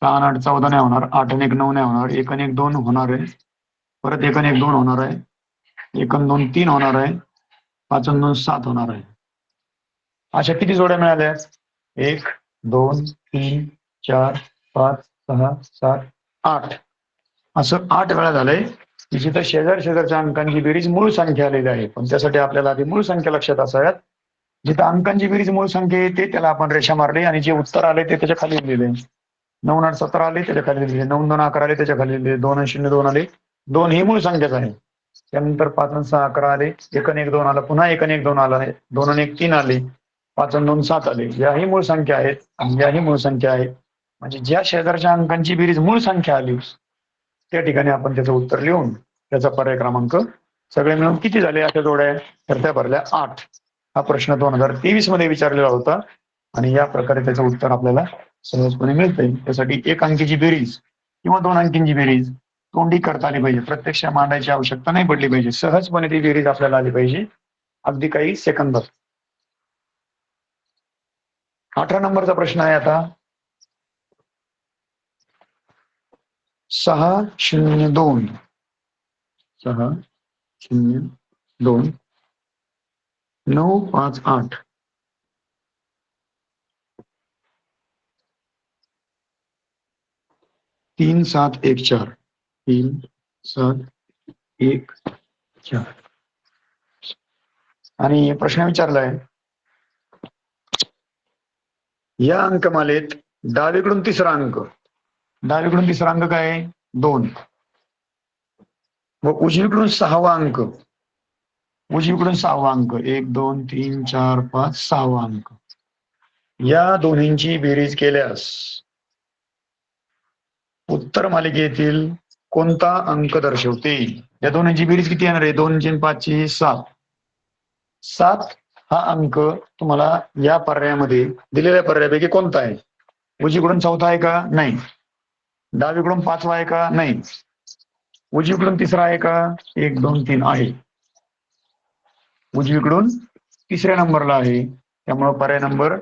6 आणि 8 14 नाही होणार, 8 आणि 1 9 नाही होणार, 1 आणि 1 2 होणार आहे, परत 1 आणि 1 2 होणार आहे, 1 आणि 2 3 होणार आहे, 5 आणि 2 7 होणार आहे. अशा किती जोड्या मिळाल्या? 1 2 3 4 5 6 7 8, असं 8 वेळा झालंय की जिथं शेजारच्या अंकांची बेरीज मूळ संख्या आलेली आहे. पण त्यासाठी आपल्याला आधी मूळ संख्या लक्षात असाव्यात. जिथं अंकांची बेरीज मूळ संख्या येते त्याला आपण रेषा मारली आणि जे उत्तर आले ते त्याच्या खाली लिहिले. 9 8 17 आले त्याच्या खाली लिहिले, 9 2 11 आले त्याच्या खाली लिहिले, 2 आणि 0 2 आले, 2 ही मूळ संख्याच आहे. त्यानंतर 5 आणि 6 11 आले, 1 आणि 1 2 आला, पुन्हा 1 आणि 1 2 आला, 2 आणि 1 3 आले, 5 आणि 2 7 आले. याही मूळ संख्या आहेत आणि याही मूळ संख्या आहेत. म्हणजे ज्या शेजारच्या अंकांची बेरीज मूळ संख्या आली त्या ठिकाणी आपण त्याचं उत्तर लिहून त्याचा पर्याय क्रमांक सगळे मिळून किती झाले अशा जोड्या? तर त्या भरल्या 8. हा प्रश्न 2023 मध्ये विचारलेला होता आणि या प्रकारे त्याचं उत्तर आपल्याला सहजपणे मिळतंय. त्यासाठी एक अंकीची बेरीज किंवा दोन अंकींची बेरीज तोंडी करता आली पाहिजे, प्रत्यक्ष मांडायची आवश्यकता नाही पडली पाहिजे, सहजपणे ती बेरीज आपल्याला आली पाहिजे अगदी काही सेकंदात. 18 नंबरचा प्रश्न आहे आता 6 0 2 6 0 2 9 5 8 3 7 1 4 3 7 1 4 आणि प्रश्न विचारलाय या अंकमालेत डावीकडून तिसरा अंक काय आहे? 2 व उजवीकडून सहावा अंक 1 2 3 4 5 6वा अंक, या दोन्हींची बेरीज केल्यास उत्तर मालिकेतील कोणता अंक दर्शवते? या दोन्हींची बेरीज किती येणार आहे? 2 3 5 7. 7 हा अंक तुम्हाला या पर्यायामध्ये दिलेल्या पर्यायापैकी कोणता आहे? उजवीकडून चौथा आहे का? नाही. डावीकडून 5वा आहे का? नाही. उजवीकडून तिसरा आहे का? 1 2 3 आहे. उजवीकडून तिसऱ्या नंबरला आहे, त्यामुळे पर्याय नंबर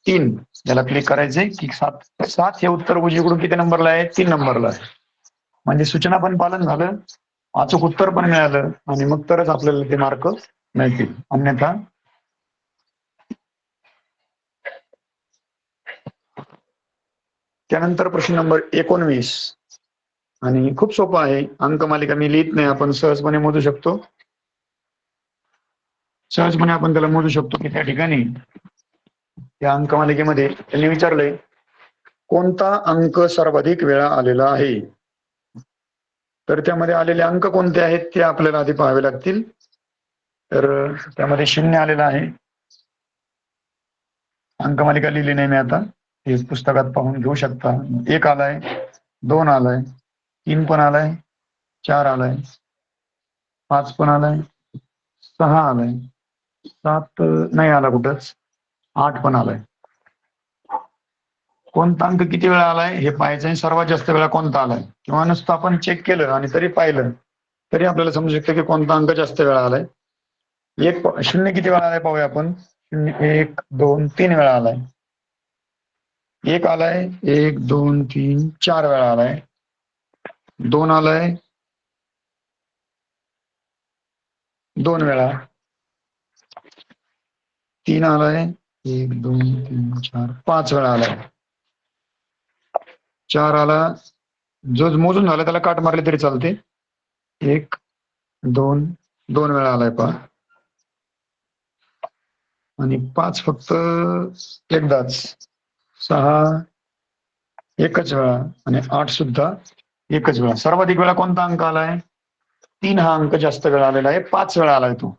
3 याला क्लिक करायचंय की 7 हे उत्तर उजवीकडून किती नंबरला आहे? 3 नंबरला आहे. म्हणजे सूचना पण पालन झालं, अचूक उत्तर पण मिळालं आणि मग तरच आपल्याला ते मार्क मिळतील, अन्यथा त्यानंतर प्रश्न नंबर 19 आणि खूप सोपा आहे. अंकमालिका मी लिहित नाही, आपण सहजपणे मोजू शकतो. आपण त्याला मोजू शकतो की त्या ठिकाणी त्या अंकमालिकेमध्ये त्यांनी विचारलंय कोणता अंक सर्वाधिक वेळा आलेला आहे? तर त्यामध्ये आलेले अंक कोणते आहेत ते आपल्याला आधी पाहावे लागतील. तर त्यामध्ये 0 आलेला आहे. अंकमालिका लिहिली नाही मी आता, हे पुस्तकात पाहून घेऊ शकता. 1 आलाय, 2 आलाय, 3 पण आलाय, 4 आलाय, 5 पण आलाय, 6 आलाय, 7 नाही आला कुठंच, 8 पण आलाय. कोणता अंक किती वेळा आलाय हे पाहायचं आहे. सर्वात जास्त वेळा कोणता आलाय, किंवा नुसतं आपण चेक केलं आणि तरी पाहिलं तरी आपल्याला समजू शकतं की कोणता अंक जास्त वेळा आलाय. 0 किती वेळा आलाय पाहूया आपण. 1, 2, 3 वेळा आलाय. 1 आलाय, 1, 2, 3, 4 वेळा आलाय. 2 आलाय, 2 वेळा. 3 आलाय, 1, 2, 3, 4, 5 वेळा आलाय. 4 आला, जो मोजून झाला त्याला काट मारली तरी चालते. 1, 2, 2 वेळा आलाय पहा. आणि 5 फक्त एकदाच. 6 एकच वेळा. आणि 8 सुद्धा एकच वेळा. सर्वाधिक वेळा कोणता अंक आलाय? 3 हा अंक जास्त वेळा आलेला आहे. 5 वेळा आलाय तो.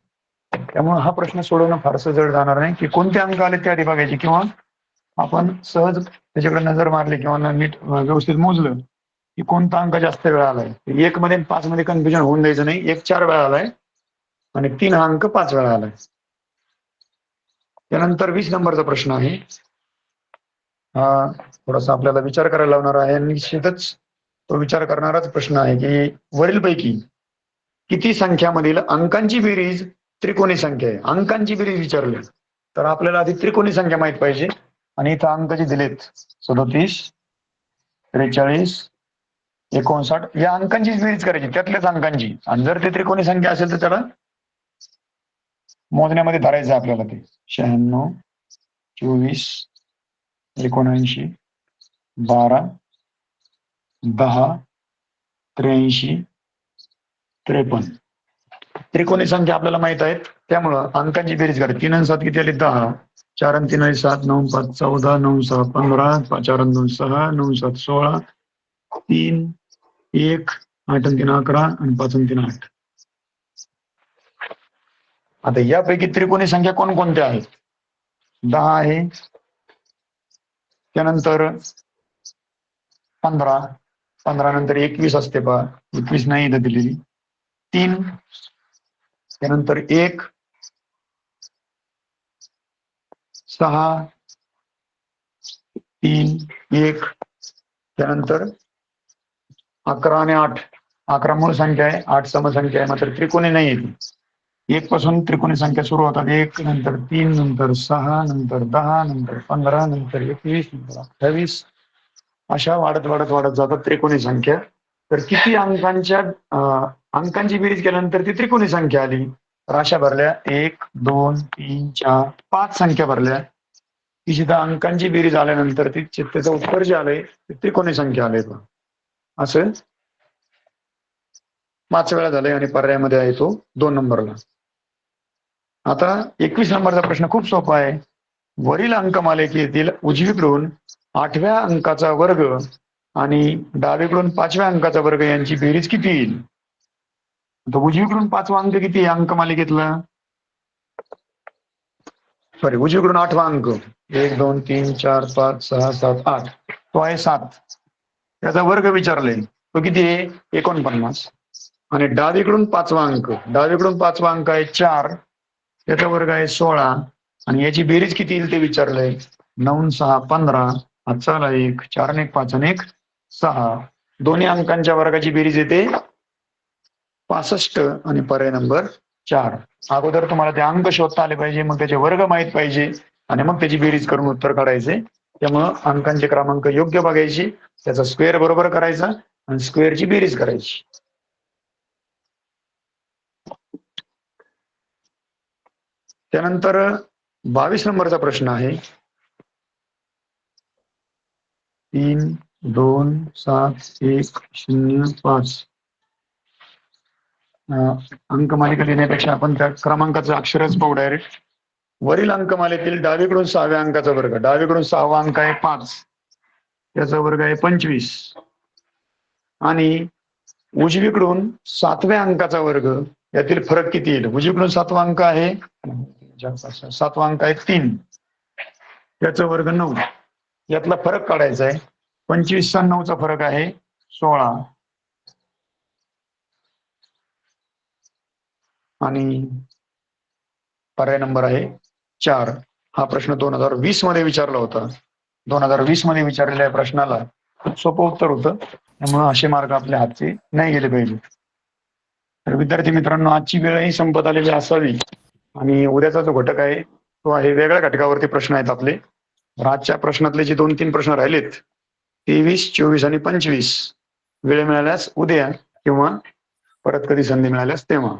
त्यामुळे हा प्रश्न सोडवणं फारसं जड जाणार नाही, की कोणते अंक आले ते आधी बघायचे, किंवा आपण सहज त्याच्याकडे नजर मारली किंवा नीट व्यवस्थित मोजलं की कोणता अंक जास्त वेळा आलाय. 1 मध्ये 5 मध्ये कन्फ्युजन होऊन द्यायचं नाही. 1 4 वेळा आलाय आणि 3 हा अंक 5 वेळा आलाय. त्यानंतर 20 नंबरचा प्रश्न आहे. हा थोडासा आपल्याला विचार करायला लावणार आहे. निश्चितच तो विचार करणाराच प्रश्न आहे की वरीलपैकी किती संख्यामधील अंकांची बेरीज त्रिकोणी संख्या आहे. अंकांची बेरीज विचारली तर आपल्याला आधी त्रिकोणी संख्या माहित पाहिजे. आणि इथं अंक जे दिलेत 37, 43, 59 या अंकांची बेरीज करायची, त्यातल्याच अंकांची. आणि जर ते त्रिकोणी संख्या असेल तर त्याला मोजण्यामध्ये धरायचं आपल्याला. ते 96, 24, 79, 12, 10, 83, 53 त्रिकोणी संख्या आपल्याला माहित आहेत. त्यामुळं अंकांची बेरीज करायची. 3 आणि 7 किती आली? 10. 4 आणि 3 7, 9 5 14, 9 6 15, 4 आणि 2 6, 9 7 16, 3 1, 8 आणि 3 11 आणि 5 आणि 3 8. आता यापैकी त्रिकोणी संख्या कोणकोणत्या आहेत? 10 आहे, त्यानंतर 15, 15 नंतर 21 असते पहा, 21 नाही इथं दिलेली. 3, त्यानंतर 1, 6, 3, 1, त्यानंतर 11 आणि 8. 11 मूळ संख्या आहे, 8 समसंख्या आहे, मात्र त्रिकोणी नाही आहे. 1 पासून त्रिकोणी संख्या सुरू होतात. 1 नंतर 3 नंतर 6 नंतर 10 नंतर 15 नंतर 21 नंतर 28 अशा वाढत वाढत वाढत जातात त्रिकोणी संख्या. तर किती अंकांची बेरीज केल्यानंतर ती त्रिकोणी संख्या आली? तर अशा भरल्या 1, 2, 3, 4, 5 संख्या भरल्या की जिथं अंकांची बेरीज आल्यानंतर त्याचं उत्तर जे आलंय ते त्रिकोणी संख्या आलंय. असं 5 वेळा झालंय आणि पर्यायामध्ये आहे तो 2 नंबरला. आता 21 नंबरचा प्रश्न खूप सोपा आहे. वरील अंकमालिकेतील उजवीकडून 8व्या अंकाचा वर्ग आणि डावीकडून 5व्या अंकाचा वर्ग यांची बेरीज किती येईल? तर उजवीकडून 5वा अंक किती आहे अंकमालिकेतला? सॉरी, उजवीकडून 8वा अंक 1 2 3 4 5 6 7 8 तो आहे 7. त्याचा वर्ग विचारले तो किती आहे? 49. आणि डावीकडून 5वा अंक आहे 4, त्याचा वर्ग आहे 16 आणि याची बेरीज किती येईल ते विचारलंय. 9 6 15, हातचा 1, 4 आणि 1 5 आणि 1 6. दोन्ही अंकांच्या वर्गाची बेरीज येते 65 आणि पर्याय नंबर 4. अगोदर तुम्हाला ते अंक शोधता आले पाहिजे, मग त्याचे वर्ग माहित पाहिजे आणि मग त्याची बेरीज करून उत्तर काढायचे. त्यामुळं अंकांचे क्रमांक योग्य बघायची, त्याचा स्क्वेअर बरोबर करायचा आणि स्क्वेअरची बेरीज करायची. त्यानंतर 22 नंबरचा प्रश्न आहे. 3 2 7 1 0 5 अंकमालिका लिहिण्यापेक्षा आपण त्या क्रमांकाचं अक्षरच पाहू डायरेक्ट. वरील अंकमालेतील डावीकडून 6व्या अंकाचा वर्ग. डावीकडून 6वा अंक आहे 5, त्याचा वर्ग आहे 25 आणि उजवीकडून 7व्या अंकाचा वर्ग यातील फरक किती येईल? उजवीकडून 7वा अंक आहे, 7वा अंक आहे 3, त्याचा वर्ग 9, यातला फरक काढायचा आहे. 25 चा 9चा फरक आहे 16 आणि पर्याय नंबर आहे 4. हा प्रश्न 2020 मध्ये विचारला होता. 2020 मध्ये विचारलेल्या प्रश्नाला खूप सोपं उत्तर होतं, त्यामुळे असे मार्क आपल्या हातचे नाही गेले पाहिजे. तर विद्यार्थी मित्रांनो, आजची वेळही संपत आलेली असावी आणि उद्याचा जो घटक आहे तो आहे वेगळ्या घटकावरती प्रश्न आहेत आपले. तर आजच्या प्रश्नातले जे 2-3 प्रश्न राहिलेत 23, 24 आणि 25 वेळ मिळाल्यास उद्या किंवा परत कधी संधी मिळाल्यास तेव्हा,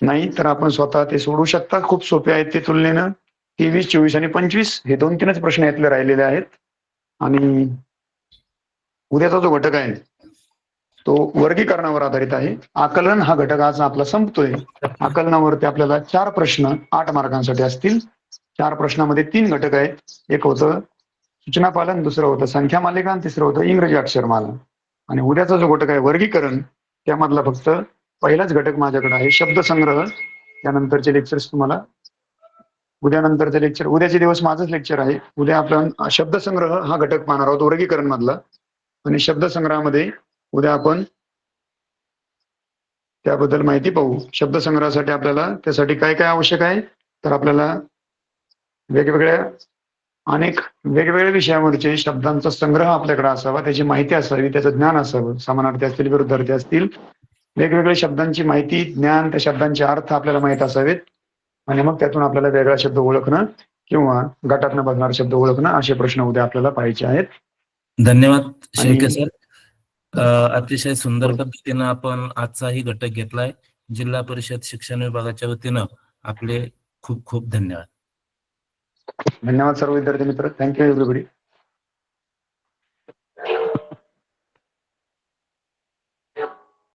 नाही तर आपण स्वतः ते सोडू शकता. खूप सोपे आहेत ते तुलनेनं. 23, 24 आणि 25 हे 2-3च प्रश्न यातले राहिलेले आहेत. आणि उद्याचा जो घटक आहे तो वर्गीकरणावर आधारित आहे. आकलन हा घटक आज आपला संपतोय. आकलनावरती आपल्याला 4 प्रश्न 8 मार्कांसाठी असतील. 4 प्रश्नामध्ये 3 घटक आहेत. एक होतं सूचना पालन, दुसरं होतं संख्या मालिका आणि तिसरं होतं इंग्रजी अक्षरमाला. आणि उद्याचा जो घटक आहे वर्गीकरण, त्यामधला फक्त पहिलाच घटक माझ्याकडे आहे शब्दसंग्रह. त्यानंतरचे लेक्चर्स तुम्हाला उद्यानंतरचे लेक्चर, उद्याचे दिवस माझंच लेक्चर आहे. उद्या आपण शब्दसंग्रह हा घटक पाहणार आहोत वर्गीकरण मधला. आणि शब्दसंग्रहामध्ये उद्या आपण त्याबद्दल माहिती पाहू. शब्दसंग्रहासाठी आपल्याला त्यासाठी काय काय आवश्यक आहे, तर आपल्याला अनेक वेगवेगळ्या विषयावरचे शब्दांचा संग्रह आपल्याकडे असावा, त्याची माहिती असावी, त्याचं ज्ञान असावं. समानार्थी असतील, विरुद्धार्थी असतील, वेगवेगळ्या शब्दांची माहिती, ज्ञान, त्या शब्दांचे अर्थ आपल्याला माहित असावेत. आणि मग त्यातून आपल्याला वेगळा शब्द ओळखणं किंवा गटातनं बसणारा शब्द ओळखणं असे प्रश्न उद्या आपल्याला पाहायचे आहेत. धन्यवाद शेळके सर. अतिशय सुंदर पद्धतीनं आपण आजचाही घटक घेतलाय. जिल्हा परिषद शिक्षण विभागाच्या वतीनं आपले खूप खूप धन्यवाद. धन्यवाद सर्व विद्यार्थी मित्र. Thank you everybody.